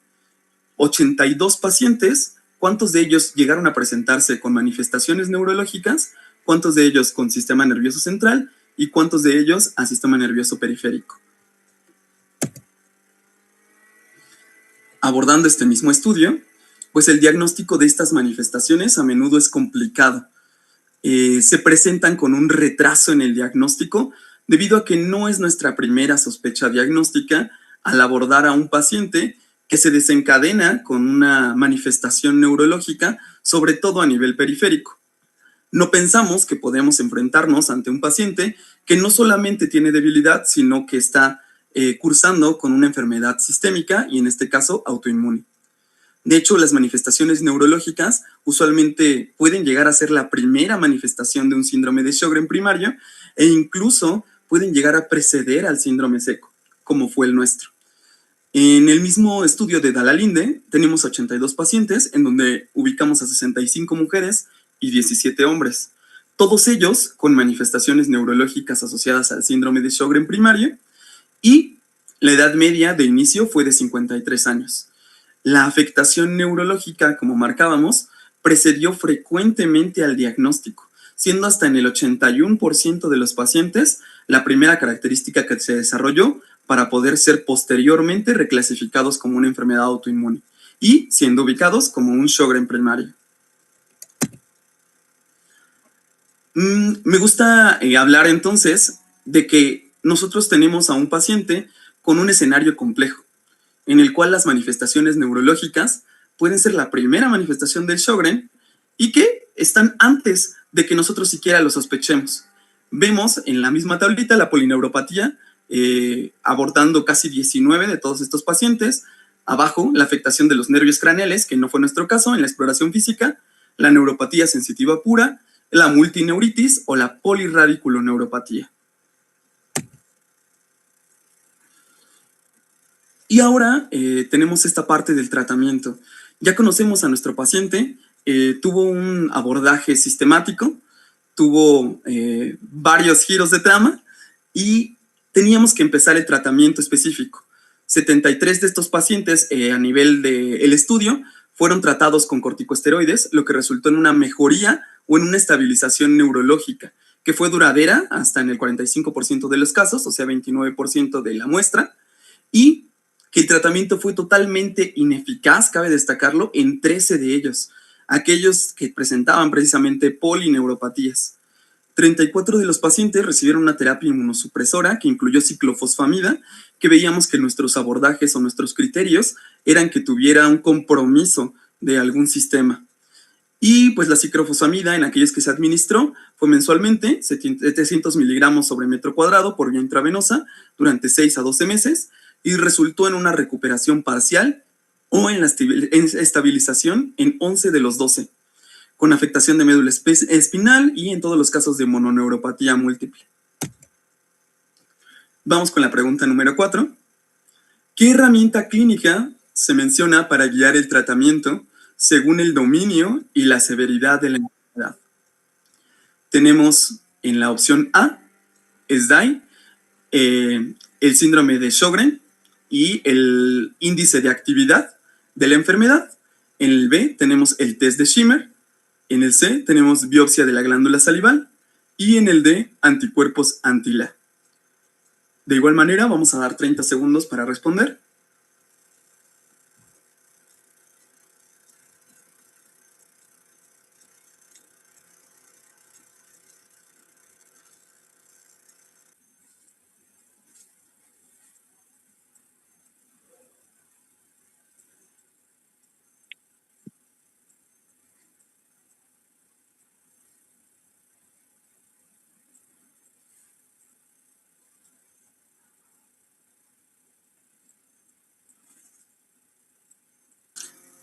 82 pacientes, ¿cuántos de ellos llegaron a presentarse con manifestaciones neurológicas? ¿Cuántos de ellos con sistema nervioso central? ¿Y cuántos de ellos a sistema nervioso periférico? Abordando este mismo estudio, pues el diagnóstico de estas manifestaciones a menudo es complicado. Se presentan con un retraso en el diagnóstico debido a que no es nuestra primera sospecha diagnóstica al abordar a un paciente que se desencadena con una manifestación neurológica, sobre todo a nivel periférico. No pensamos que podemos enfrentarnos ante un paciente que no solamente tiene debilidad, sino que está cursando con una enfermedad sistémica y en este caso autoinmune. De hecho, las manifestaciones neurológicas usualmente pueden llegar a ser la primera manifestación de un síndrome de Sjögren primario e incluso pueden llegar a preceder al síndrome seco, como fue el nuestro. En el mismo estudio de Lalande tenemos 82 pacientes en donde ubicamos a 65 mujeres y 17 hombres, todos ellos con manifestaciones neurológicas asociadas al síndrome de Sjögren primario, y la edad media de inicio fue de 53 años. La afectación neurológica, como marcábamos, precedió frecuentemente al diagnóstico, siendo hasta en el 81% de los pacientes la primera característica que se desarrolló para poder ser posteriormente reclasificados como una enfermedad autoinmune y siendo ubicados como un Sjögren primario. Me gusta hablar entonces de que nosotros tenemos a un paciente con un escenario complejo, en el cual las manifestaciones neurológicas pueden ser la primera manifestación del Sjögren y que están antes de que nosotros siquiera lo sospechemos. Vemos en la misma tablita la polineuropatía, abordando casi 19 de todos estos pacientes. Abajo, la afectación de los nervios craneales, que no fue nuestro caso en la exploración física, la neuropatía sensitiva pura, la multineuritis o la polirradiculoneuropatía. Y ahora tenemos esta parte del tratamiento. Ya conocemos a nuestro paciente, tuvo un abordaje sistemático, tuvo varios giros de trama y teníamos que empezar el tratamiento específico. 73 de estos pacientes a nivel del estudio fueron tratados con corticosteroides, lo que resultó en una mejoría o en una estabilización neurológica, que fue duradera hasta en el 45% de los casos, o sea, 29% de la muestra, y que el tratamiento fue totalmente ineficaz, cabe destacarlo, en 13 de ellos, aquellos que presentaban precisamente polineuropatías. 34 de los pacientes recibieron una terapia inmunosupresora que incluyó ciclofosfamida, que veíamos que nuestros abordajes o nuestros criterios eran que tuviera un compromiso de algún sistema. Y pues la ciclofosfamida en aquellos que se administró fue mensualmente 700 miligramos sobre metro cuadrado por vía intravenosa durante 6 a 12 meses y resultó en una recuperación parcial o en la estabilización en 11 de los 12. Con afectación de médula espinal y en todos los casos de mononeuropatía múltiple. Vamos con la pregunta número 4. ¿Qué herramienta clínica se menciona para guiar el tratamiento según el dominio y la severidad de la enfermedad? tenemos en la opción A, SDAI, el síndrome de Sjögren y el índice de actividad de la enfermedad. En el B tenemos el test de Schimmer. En el C tenemos biopsia de la glándula salival. Y en el D, anticuerpos anti-LA. De igual manera, vamos a dar 30 segundos para responder.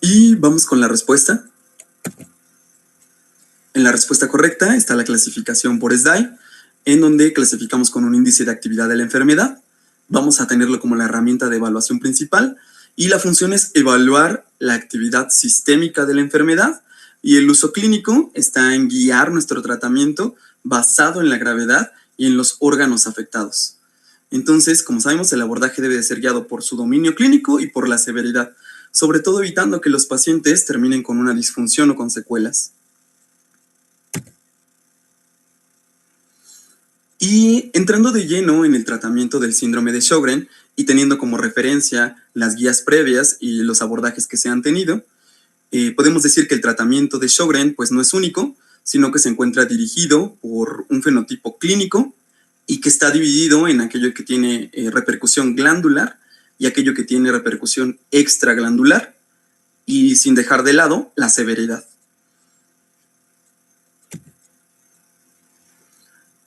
Y vamos con la respuesta. En la respuesta correcta está la clasificación por SDAI, en donde clasificamos con un índice de actividad de la enfermedad. Vamos a tenerlo como la herramienta de evaluación principal y la función es evaluar la actividad sistémica de la enfermedad, y el uso clínico está en guiar nuestro tratamiento basado en la gravedad y en los órganos afectados. Entonces, como sabemos, el abordaje debe de ser guiado por su dominio clínico y por la severidad, sobre todo evitando que los pacientes terminen con una disfunción o con secuelas. Y entrando de lleno en el tratamiento del síndrome de Sjögren y teniendo como referencia las guías previas y los abordajes que se han tenido, podemos decir que el tratamiento de Sjögren pues no es único, sino que se encuentra dirigido por un fenotipo clínico y que está dividido en aquello que tiene repercusión glandular y aquello que tiene repercusión extraglandular, y sin dejar de lado la severidad.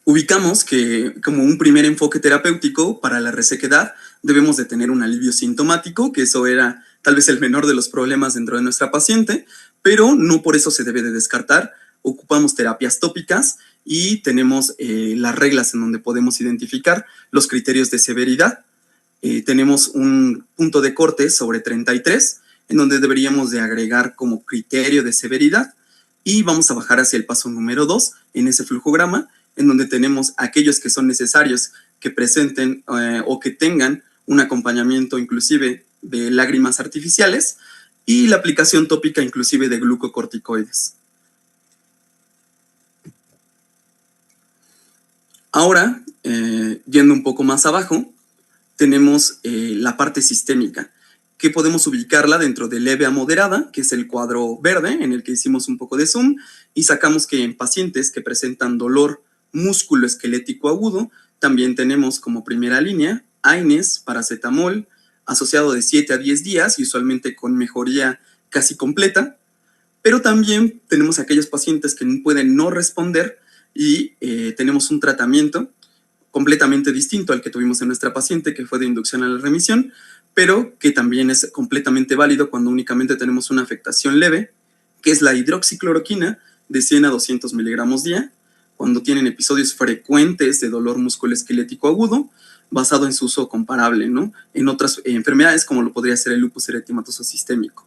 Ubicamos que como un primer enfoque terapéutico para la resequedad debemos de tener un alivio sintomático, que eso era tal vez el menor de los problemas dentro de nuestra paciente, pero no por eso se debe de descartar. Ocupamos terapias tópicas y tenemos las reglas en donde podemos identificar los criterios de severidad. Tenemos un punto de corte sobre 33, en donde deberíamos de agregar como criterio de severidad, y vamos a bajar hacia el paso número 2 en ese flujograma, en donde tenemos aquellos que son necesarios que presenten o que tengan un acompañamiento inclusive de lágrimas artificiales y la aplicación tópica inclusive de glucocorticoides. Ahora, yendo un poco más abajo, tenemos la parte sistémica, que podemos ubicarla dentro de leve a moderada, que es el cuadro verde en el que hicimos un poco de zoom, y sacamos que en pacientes que presentan dolor músculo-esquelético agudo, también tenemos como primera línea AINES, paracetamol, asociado de 7 a 10 días y usualmente con mejoría casi completa, pero también tenemos aquellos pacientes que pueden no responder y tenemos un tratamiento completamente distinto al que tuvimos en nuestra paciente, que fue de inducción a la remisión, pero que también es completamente válido cuando únicamente tenemos una afectación leve, que es la hidroxicloroquina de 100 a 200 miligramos día, cuando tienen episodios frecuentes de dolor musculoesquelético agudo, basado en su uso comparable, ¿no?, en otras enfermedades como lo podría ser el lupus eritematoso sistémico.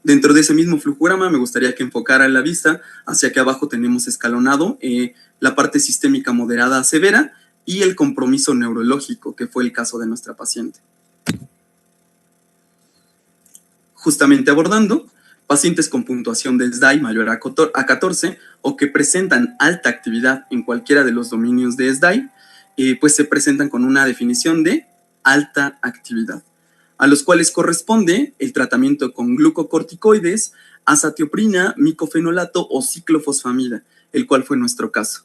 Dentro de ese mismo flujograma me gustaría que enfocara la vista hacia que abajo tenemos escalonado la parte sistémica moderada a severa y el compromiso neurológico, que fue el caso de nuestra paciente. Justamente abordando pacientes con puntuación de SDAI mayor a 14 o que presentan alta actividad en cualquiera de los dominios de SDAI, pues se presentan con una definición de alta actividad, a los cuales corresponde el tratamiento con glucocorticoides, azatioprina, micofenolato o ciclofosfamida, el cual fue nuestro caso.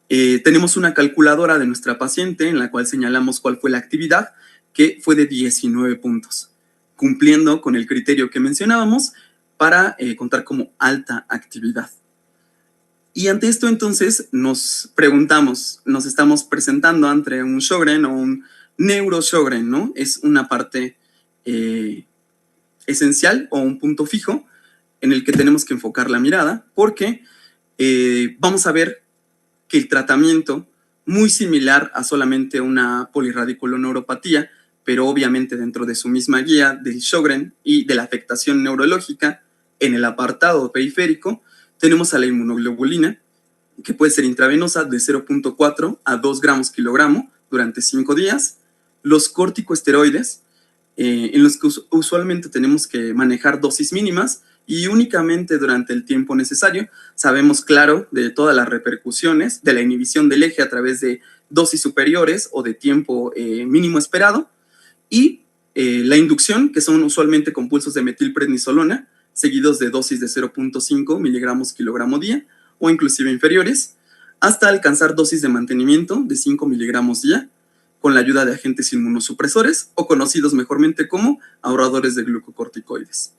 Tenemos una calculadora de nuestra paciente en la cual señalamos cuál fue la actividad, que fue de 19 puntos, cumpliendo con el criterio que mencionábamos para contar como alta actividad. Y ante esto entonces nos preguntamos, nos estamos presentando ante un Sjögren o un neuro-Sjögren, ¿no? Es una parte esencial o un punto fijo en el que tenemos que enfocar la mirada, porque vamos a ver que el tratamiento, muy similar a solamente una polirradiculoneuropatía, pero obviamente dentro de su misma guía del Sjögren y de la afectación neurológica, en el apartado periférico tenemos a la inmunoglobulina, que puede ser intravenosa, de 0.4 a 2 gramos kilogramo durante 5 días. Los corticosteroides, en los que usualmente tenemos que manejar dosis mínimas y únicamente durante el tiempo necesario. Sabemos, claro, de todas las repercusiones de la inhibición del eje a través de dosis superiores o de tiempo mínimo esperado. Y la inducción, que son usualmente compulsos de metilprednisolona, seguidos de dosis de 0.5 miligramos kilogramo día, o inclusive inferiores, hasta alcanzar dosis de mantenimiento de 5 miligramos día, con la ayuda de agentes inmunosupresores, o conocidos mejormente como ahorradores de glucocorticoides.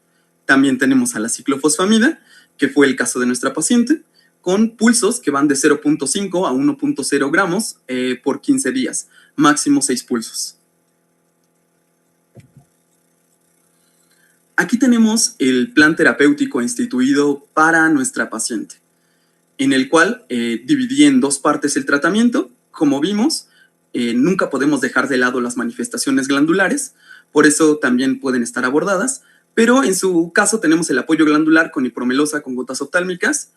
También tenemos a la ciclofosfamida, que fue el caso de nuestra paciente, con pulsos que van de 0.5 a 1.0 gramos por 15 días, máximo 6 pulsos. Aquí tenemos el plan terapéutico instituido para nuestra paciente, en el cual dividí en 2 partes el tratamiento. Como vimos, nunca podemos dejar de lado las manifestaciones glandulares, por eso también pueden estar abordadas, pero en su caso tenemos el apoyo glandular con hipromelosa con gotas oftálmicas.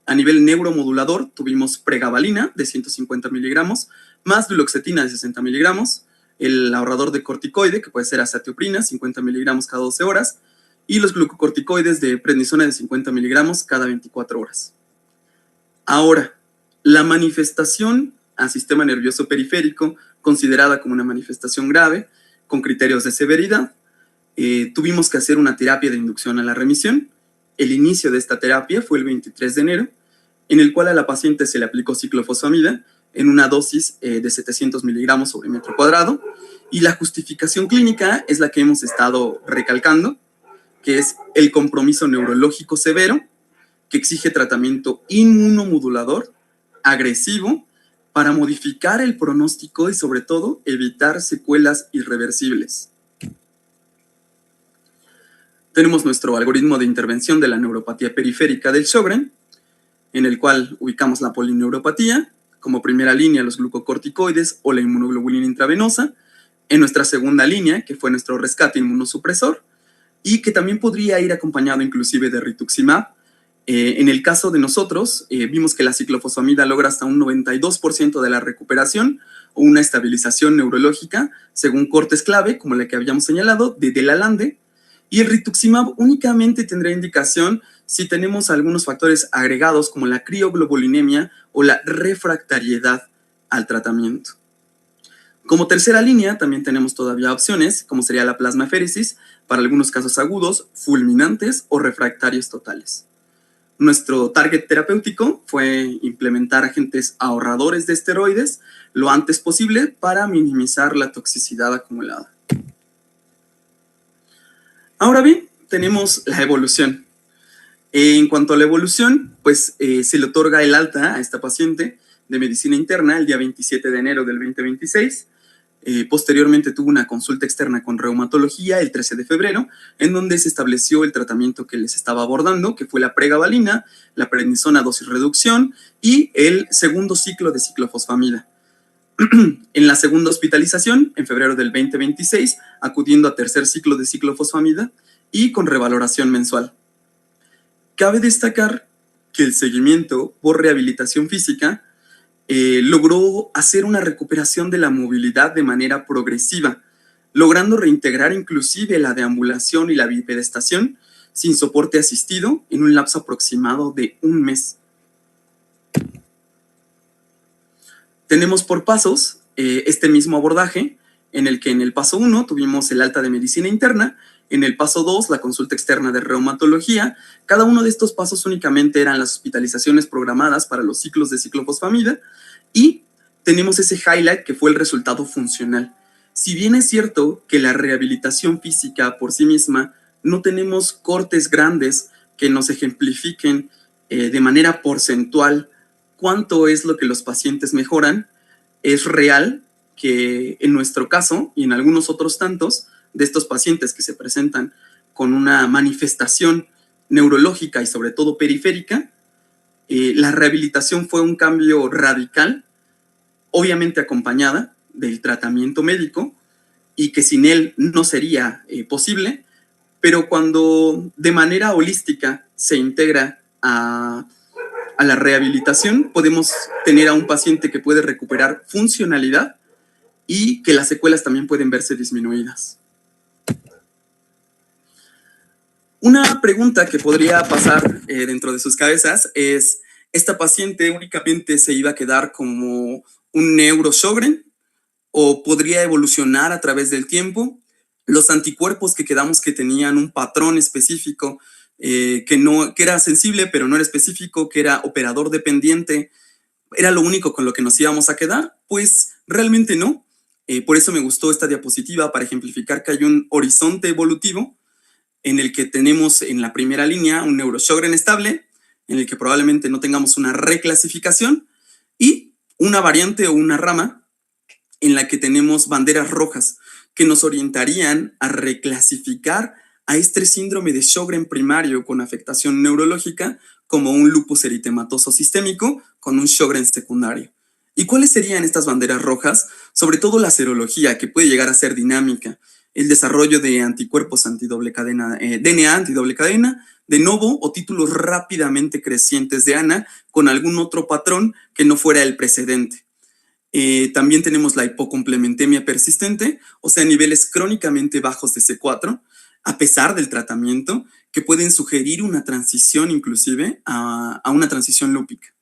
A nivel neuromodulador tuvimos pregabalina de 150 miligramos, más duloxetina de 60 miligramos, el ahorrador de corticoide, que puede ser azatioprina, 50 miligramos cada 12 horas, y los glucocorticoides de prednisona de 50 miligramos cada 24 horas. Ahora, la manifestación al sistema nervioso periférico, considerada como una manifestación grave, con criterios de severidad, tuvimos que hacer una terapia de inducción a la remisión. El inicio de esta terapia fue el 23 de enero, en el cual a la paciente se le aplicó ciclofosfamida en una dosis de 700 miligramos sobre metro cuadrado, y la justificación clínica es la que hemos estado recalcando, que es el compromiso neurológico severo, que exige tratamiento inmunomodulador, agresivo, para modificar el pronóstico y sobre todo evitar secuelas irreversibles. Tenemos nuestro algoritmo de intervención de la neuropatía periférica del Sjögren, en el cual ubicamos la polineuropatía, como primera línea los glucocorticoides o la inmunoglobulina intravenosa, en nuestra segunda línea, que fue nuestro rescate inmunosupresor, y que también podría ir acompañado inclusive de rituximab. En el caso de nosotros, vimos que la ciclofosfamida logra hasta un 92% de la recuperación o una estabilización neurológica, según cortes clave, como la que habíamos señalado, de Lalande, y el rituximab únicamente tendrá indicación si tenemos algunos factores agregados como la crioglobulinemia o la refractariedad al tratamiento. Como tercera línea, también tenemos todavía opciones, como sería la plasmaféresis, para algunos casos agudos, fulminantes o refractarios totales. Nuestro target terapéutico fue implementar agentes ahorradores de esteroides lo antes posible para minimizar la toxicidad acumulada. Ahora bien, tenemos la evolución. En cuanto a la evolución, pues se le otorga el alta a esta paciente de medicina interna el día 27 de enero del 2026. Posteriormente tuvo una consulta externa con reumatología el 13 de febrero, en donde se estableció el tratamiento que les estaba abordando, que fue la pregabalina, la prednisona dosis reducción y el segundo ciclo de ciclofosfamida. En la segunda hospitalización, en febrero del 2026, acudiendo a tercer ciclo de ciclofosfamida y con revaloración mensual. Cabe destacar que el seguimiento por rehabilitación física logró hacer una recuperación de la movilidad de manera progresiva, logrando reintegrar inclusive la deambulación y la bipedestación sin soporte asistido en un lapso aproximado de 1 mes. Tenemos por pasos este mismo abordaje, en el que en el paso 1 tuvimos el alta de medicina interna, en el paso 2 la consulta externa de reumatología. Cada uno de estos pasos únicamente eran las hospitalizaciones programadas para los ciclos de ciclofosfamida, y tenemos ese highlight que fue el resultado funcional. Si bien es cierto que la rehabilitación física por sí misma no tenemos cortes grandes que nos ejemplifiquen de manera porcentual cuánto es lo que los pacientes mejoran, es real que en nuestro caso y en algunos otros tantos de estos pacientes que se presentan con una manifestación neurológica y sobre todo periférica, la rehabilitación fue un cambio radical, obviamente acompañada del tratamiento médico y que sin él no sería posible, pero cuando de manera holística se integra a a la rehabilitación, podemos tener a un paciente que puede recuperar funcionalidad y que las secuelas también pueden verse disminuidas. Una pregunta que podría pasar dentro de sus cabezas es, ¿esta paciente únicamente se iba a quedar como un neurosjogren o podría evolucionar a través del tiempo? Los anticuerpos que quedamos que tenían un patrón específico, que era sensible pero no era específico, que era operador dependiente, ¿era lo único con lo que nos íbamos a quedar? Pues realmente no. Por eso me gustó esta diapositiva, para ejemplificar que hay un horizonte evolutivo en el que tenemos en la primera línea un neurosjogren estable, en el que probablemente no tengamos una reclasificación, y una variante o una rama en la que tenemos banderas rojas que nos orientarían a reclasificar a este síndrome de Sjögren primario con afectación neurológica como un lupus eritematoso sistémico con un Sjögren secundario. ¿Y cuáles serían estas banderas rojas? Sobre todo la serología, que puede llegar a ser dinámica, el desarrollo de anticuerpos antidoble cadena, DNA antidoble cadena, de novo o títulos rápidamente crecientes de ANA con algún otro patrón que no fuera el precedente. También tenemos la hipocomplementemia persistente, o sea, niveles crónicamente bajos de C4, a pesar del tratamiento, que pueden sugerir una transición inclusive a una transición lúpica.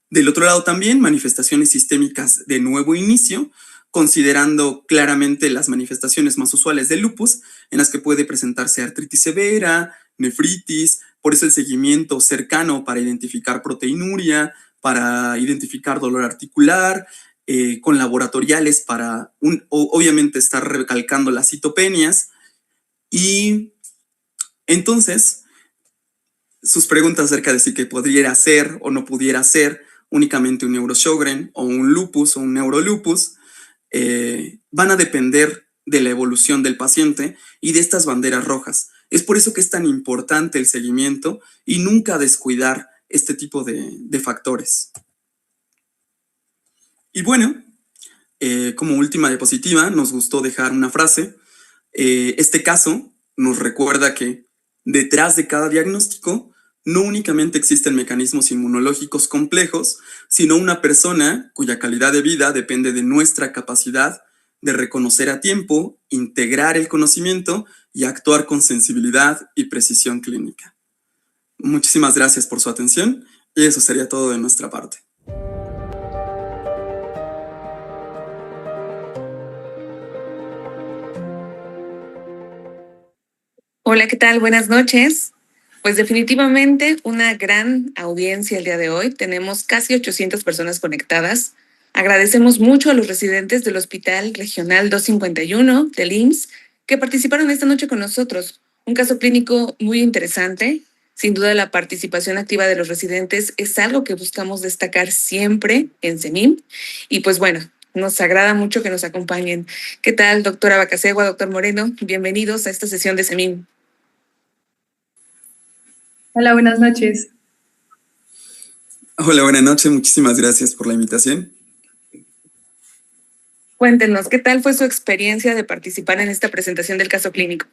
Del otro lado también, manifestaciones sistémicas de nuevo inicio, considerando claramente las manifestaciones más usuales del lupus, en las que puede presentarse artritis severa, nefritis, por eso el seguimiento cercano para identificar proteinuria, para identificar dolor articular, con laboratoriales para, obviamente, estar recalcando las citopenias. Y entonces, sus preguntas acerca de si que podría ser o no pudiera ser únicamente un neurosjogren o un lupus o un neurolupus, van a depender de la evolución del paciente y de estas banderas rojas. Es por eso que es tan importante el seguimiento y nunca descuidar este tipo de factores. Y bueno, como última diapositiva, nos gustó dejar una frase. Este caso nos recuerda que detrás de cada diagnóstico no únicamente existen mecanismos inmunológicos complejos, sino una persona cuya calidad de vida depende de nuestra capacidad de reconocer a tiempo, integrar el conocimiento y actuar con sensibilidad y precisión clínica. Muchísimas gracias por su atención y eso sería todo de nuestra parte. Hola, ¿qué tal? Buenas noches. Pues definitivamente una gran audiencia el día de hoy. Tenemos casi 800 personas conectadas. Agradecemos mucho a los residentes del Hospital Regional 251 del IMSS que participaron esta noche con nosotros. Un caso clínico muy interesante. Sin duda, la participación activa de los residentes es algo que buscamos destacar siempre en CEMIM. Y pues bueno, nos agrada mucho que nos acompañen. ¿Qué tal, doctora Bacasegua, doctor Moreno? Bienvenidos a esta sesión de CEMIM. Hola, buenas noches. Hola, buenas noches. Muchísimas gracias por la invitación. Cuéntenos, ¿qué tal fue su experiencia de participar en esta presentación del caso clínico?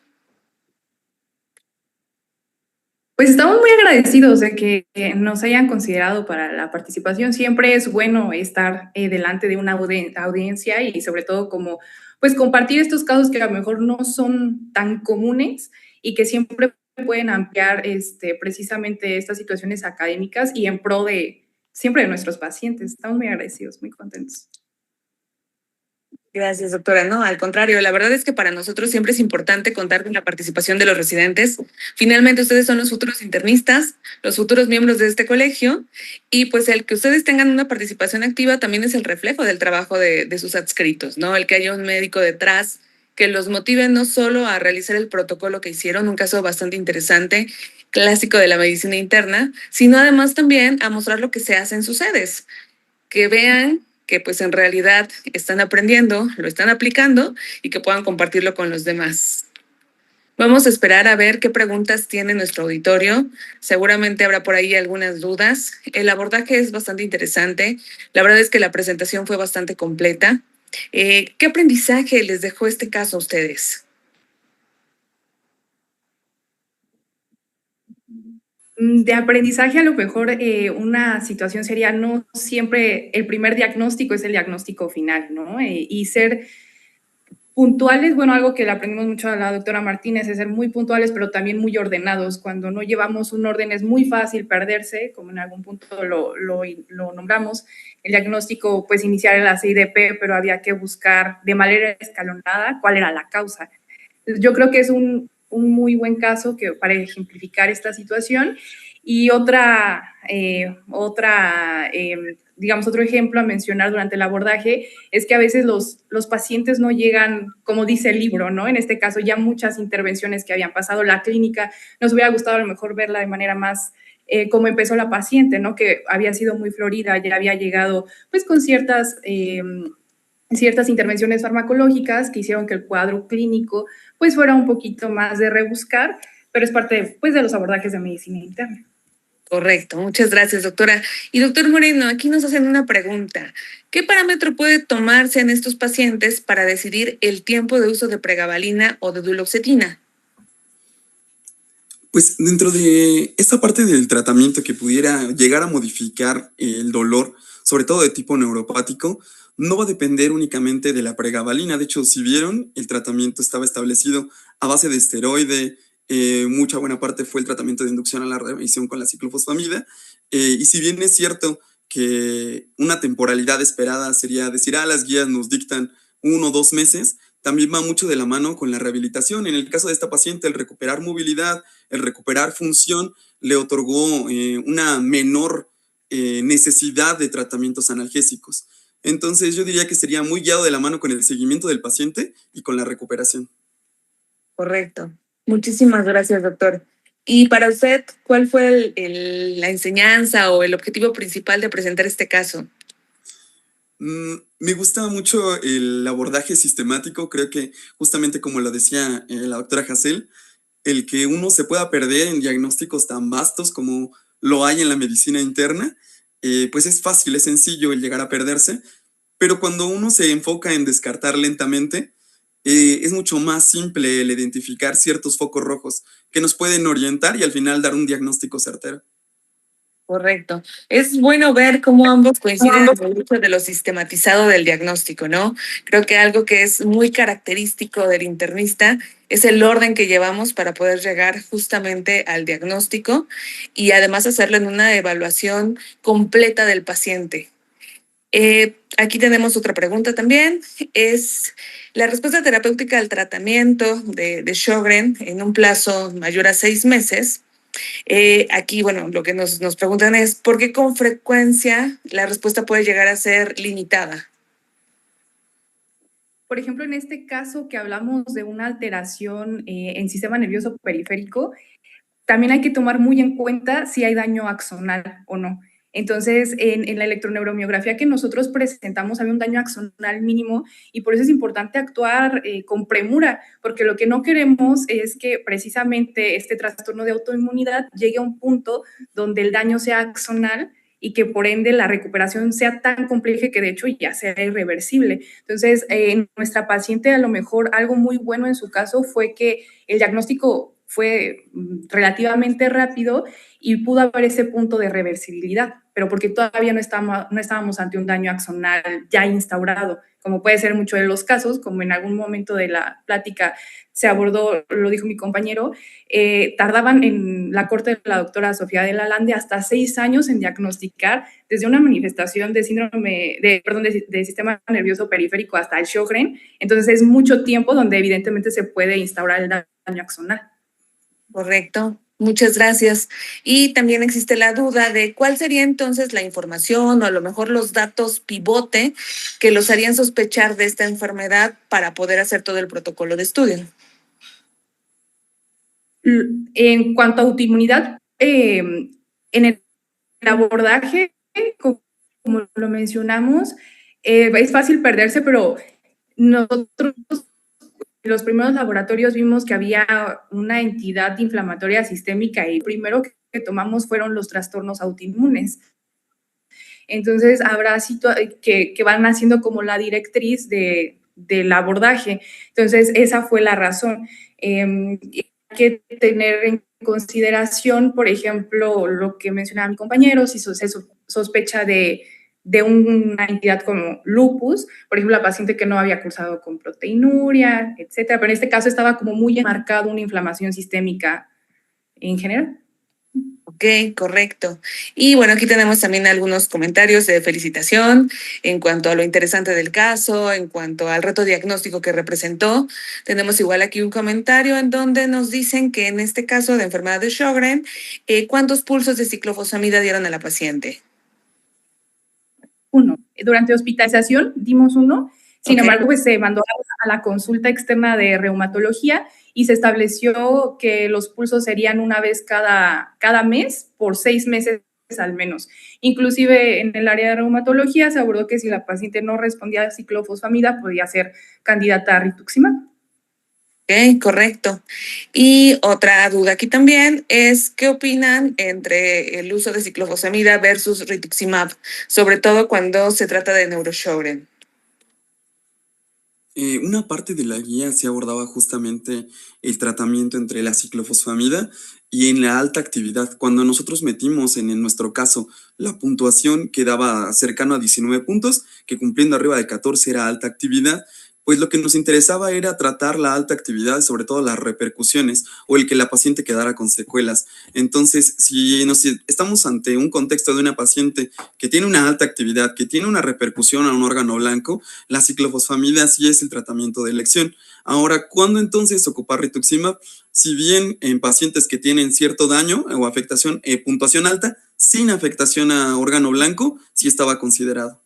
Pues estamos muy agradecidos de que nos hayan considerado para la participación. Siempre es bueno estar delante de una audiencia y sobre todo como pues compartir estos casos que a lo mejor no son tan comunes y que siempre pueden ampliar precisamente estas situaciones académicas y en pro de siempre de nuestros pacientes. Estamos muy agradecidos, muy contentos. Gracias, doctora. No, al contrario, la verdad es que para nosotros siempre es importante contar con la participación de los residentes. Finalmente, ustedes son los futuros internistas, los futuros miembros de este colegio, y pues el que ustedes tengan una participación activa también es el reflejo del trabajo de sus adscritos, ¿no? El que haya un médico detrás que los motive no solo a realizar el protocolo que hicieron, un caso bastante interesante, clásico de la medicina interna, sino además también a mostrar lo que se hace en sus sedes, que vean que pues en realidad están aprendiendo, lo están aplicando y que puedan compartirlo con los demás. Vamos a esperar a ver qué preguntas tiene nuestro auditorio. Seguramente habrá por ahí algunas dudas. El abordaje es bastante interesante. La verdad es que la presentación fue bastante completa. ¿Qué aprendizaje les dejó este caso a ustedes? De aprendizaje, a lo mejor una situación sería no siempre el primer diagnóstico es el diagnóstico final, ¿no? Y ser puntuales, bueno, algo que le aprendimos mucho a la doctora Martínez es ser muy puntuales, pero también muy ordenados. Cuando no llevamos un orden es muy fácil perderse, como en algún punto lo nombramos. El diagnóstico, pues iniciar el ACIDP, pero había que buscar de manera escalonada cuál era la causa. Yo creo que es un muy buen caso para ejemplificar esta situación. Y digamos, otro ejemplo a mencionar durante el abordaje es que a veces los pacientes no llegan, como dice el libro, ¿no? En este caso, ya muchas intervenciones que habían pasado, la clínica, nos hubiera gustado a lo mejor verla de manera más como empezó la paciente, ¿no? Que había sido muy florida, ya había llegado pues con ciertas intervenciones farmacológicas que hicieron que el cuadro clínico pues fuera un poquito más de rebuscar, pero es parte pues de los abordajes de medicina interna. Correcto, muchas gracias, doctora. Y doctor Moreno, aquí nos hacen una pregunta. ¿Qué parámetro puede tomarse en estos pacientes para decidir el tiempo de uso de pregabalina o de duloxetina? Pues dentro de esta parte del tratamiento que pudiera llegar a modificar el dolor, sobre todo de tipo neuropático, no va a depender únicamente de la pregabalina. De hecho, si vieron, el tratamiento estaba establecido a base de esteroide. Mucha buena parte fue el tratamiento de inducción a la remisión con la ciclofosfamida. Y si bien es cierto que una temporalidad esperada sería decir, las guías nos dictan 1 o 2 meses, también va mucho de la mano con la rehabilitación. En el caso de esta paciente, el recuperar movilidad, el recuperar función, le otorgó una menor necesidad de tratamientos analgésicos. Entonces yo diría que sería muy guiado de la mano con el seguimiento del paciente y con la recuperación. Correcto. Muchísimas gracias, doctor. Y para usted, ¿cuál fue la enseñanza o el objetivo principal de presentar este caso? Me gusta mucho el abordaje sistemático. Creo que justamente como lo decía la doctora Hassel, el que uno se pueda perder en diagnósticos tan vastos como lo hay en la medicina interna, pues es fácil, es sencillo el llegar a perderse, pero cuando uno se enfoca en descartar lentamente, es mucho más simple el identificar ciertos focos rojos que nos pueden orientar y al final dar un diagnóstico certero. Correcto. Es bueno ver cómo ambos coinciden en el hecho de lo sistematizado del diagnóstico, ¿no? Creo que algo que es muy característico del internista es el orden que llevamos para poder llegar justamente al diagnóstico y además hacerlo en una evaluación completa del paciente. Aquí tenemos otra pregunta también. Es la respuesta terapéutica al tratamiento de Sjögren en un plazo mayor a 6 meses. Aquí, bueno, lo que nos preguntan es ¿por qué con frecuencia la respuesta puede llegar a ser limitada? Por ejemplo, en este caso que hablamos de una alteración en sistema nervioso periférico, también hay que tomar muy en cuenta si hay daño axonal o no. Entonces, en la electroneuromiografía que nosotros presentamos había un daño axonal mínimo y por eso es importante actuar con premura, porque lo que no queremos es que precisamente este trastorno de autoinmunidad llegue a un punto donde el daño sea axonal y que por ende la recuperación sea tan compleja que de hecho ya sea irreversible. Entonces, nuestra paciente a lo mejor algo muy bueno en su caso fue que el diagnóstico fue relativamente rápido y pudo haber ese punto de reversibilidad, pero porque todavía no estábamos ante un daño axonal ya instaurado, como puede ser mucho de los casos, como en algún momento de la plática se abordó, lo dijo mi compañero, tardaban en la corte de la doctora Sofía de Lalande hasta 6 años en diagnosticar desde una manifestación de síndrome, de sistema nervioso periférico hasta el Sjögren. Entonces es mucho tiempo donde evidentemente se puede instaurar el daño axonal. Correcto. Muchas gracias. Y también existe la duda de cuál sería entonces la información o a lo mejor los datos pivote que los harían sospechar de esta enfermedad para poder hacer todo el protocolo de estudio. En cuanto a autoinmunidad, en el abordaje, como lo mencionamos, es fácil perderse, pero nosotros en los primeros laboratorios vimos que había una entidad inflamatoria sistémica y primero que tomamos fueron los trastornos autoinmunes. Entonces, habrá que van haciendo como la directriz del abordaje. Entonces, esa fue la razón. que tener en consideración, por ejemplo, lo que mencionaba mi compañero, si se sospecha de una entidad como lupus, por ejemplo, la paciente que no había cursado con proteinuria, etcétera, pero en este caso estaba como muy marcado una inflamación sistémica en general. Ok, correcto. Y bueno, aquí tenemos también algunos comentarios de felicitación en cuanto a lo interesante del caso, en cuanto al reto diagnóstico que representó. Tenemos igual aquí un comentario en donde nos dicen que en este caso de enfermedad de Sjögren, ¿cuántos pulsos de ciclofosfamida dieron a la paciente? 1. Durante hospitalización dimos 1. Sin embargo, pues se mandó a la consulta externa de reumatología y se estableció que los pulsos serían una vez cada mes por 6 meses al menos. Inclusive en el área de reumatología se abordó que si la paciente no respondía a ciclofosfamida podía ser candidata a rituximab. Ok, correcto. Y otra duda aquí también es, ¿qué opinan entre el uso de ciclofosfamida versus rituximab, sobre todo cuando se trata de neurosjögren? Una parte de la guía se abordaba justamente el tratamiento entre la ciclofosfamida y en la alta actividad. Cuando nosotros metimos en nuestro caso la puntuación que daba cercano a 19 puntos, que cumpliendo arriba de 14 era alta actividad, pues lo que nos interesaba era tratar la alta actividad, sobre todo las repercusiones o el que la paciente quedara con secuelas. Entonces, si estamos ante un contexto de una paciente que tiene una alta actividad, que tiene una repercusión a un órgano blanco, la ciclofosfamida sí es el tratamiento de elección. Ahora, ¿cuándo entonces ocupar rituximab? Si bien en pacientes que tienen cierto daño o afectación, puntuación alta, sin afectación a órgano blanco, sí estaba considerado.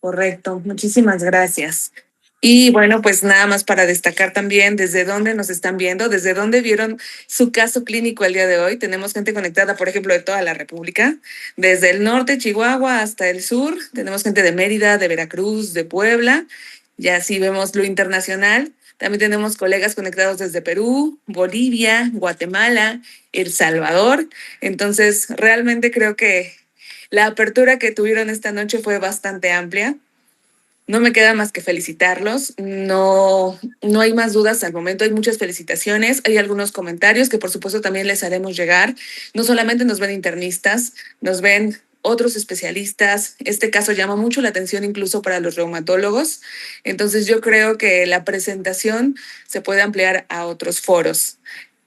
Correcto, muchísimas gracias. Y bueno, pues nada más para destacar también desde dónde nos están viendo, desde dónde vieron su caso clínico el día de hoy. Tenemos gente conectada, por ejemplo, de toda la República, desde el norte, Chihuahua, hasta el sur. Tenemos gente de Mérida, de Veracruz, de Puebla. Ya así vemos lo internacional. También tenemos colegas conectados desde Perú, Bolivia, Guatemala, El Salvador. Entonces, realmente creo que la apertura que tuvieron esta noche fue bastante amplia. No me queda más que felicitarlos. No hay más dudas al momento. Hay muchas felicitaciones. Hay algunos comentarios que por supuesto también les haremos llegar. No solamente nos ven internistas, nos ven otros especialistas. Este caso llama mucho la atención incluso para los reumatólogos. Entonces yo creo que la presentación se puede ampliar a otros foros.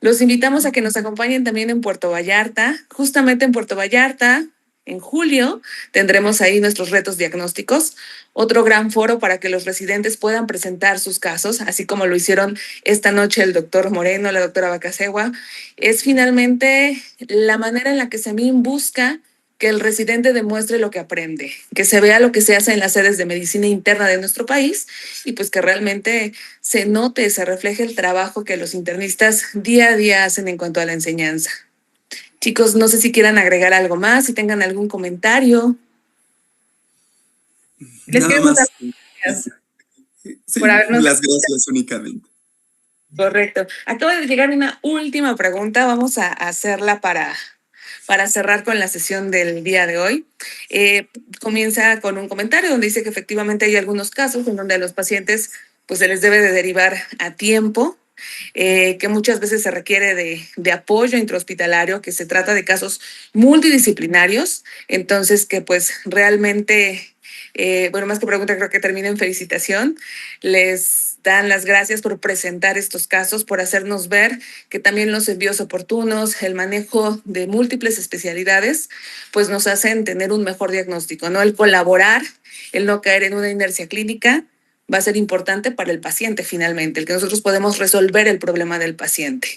Los invitamos a que nos acompañen también en Puerto Vallarta. Justamente en Puerto Vallarta, en julio, tendremos ahí nuestros retos diagnósticos, otro gran foro para que los residentes puedan presentar sus casos, así como lo hicieron esta noche el doctor Moreno, la doctora Bacasegua. Es finalmente la manera en la que SEMIN busca que el residente demuestre lo que aprende, que se vea lo que se hace en las sedes de medicina interna de nuestro país y pues que realmente se note, se refleje el trabajo que los internistas día a día hacen en cuanto a la enseñanza. Chicos, no sé si quieran agregar algo más, si tengan algún comentario. Les queremos dar gracias por habernos... Las gracias únicamente. Correcto. Acaba de llegar una última pregunta. Vamos a hacerla para cerrar con la sesión del día de hoy. Comienza con un comentario donde dice que efectivamente hay algunos casos en donde a los pacientes pues, se les debe de derivar a tiempo. Que muchas veces se requiere de apoyo intrahospitalario, que se trata de casos multidisciplinarios, entonces que pues realmente, bueno, más que pregunta, creo que termina en felicitación. Les dan las gracias por presentar estos casos, por hacernos ver que también los envíos oportunos, el manejo de múltiples especialidades, pues nos hacen tener un mejor diagnóstico, ¿no? El colaborar, el no caer en una inercia clínica, va a ser importante para el paciente finalmente, el que nosotros podemos resolver el problema del paciente.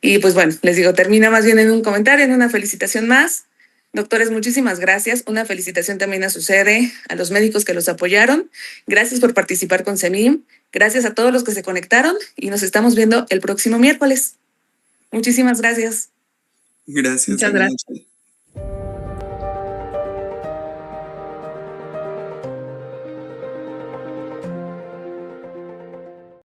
Y pues bueno, les digo, termina más bien en un comentario, en una felicitación más. Doctores, muchísimas gracias. Una felicitación también a su sede, a los médicos que los apoyaron. Gracias por participar con SEMIN. Gracias a todos los que se conectaron y nos estamos viendo el próximo miércoles. Muchísimas gracias. Gracias. Muchas gracias.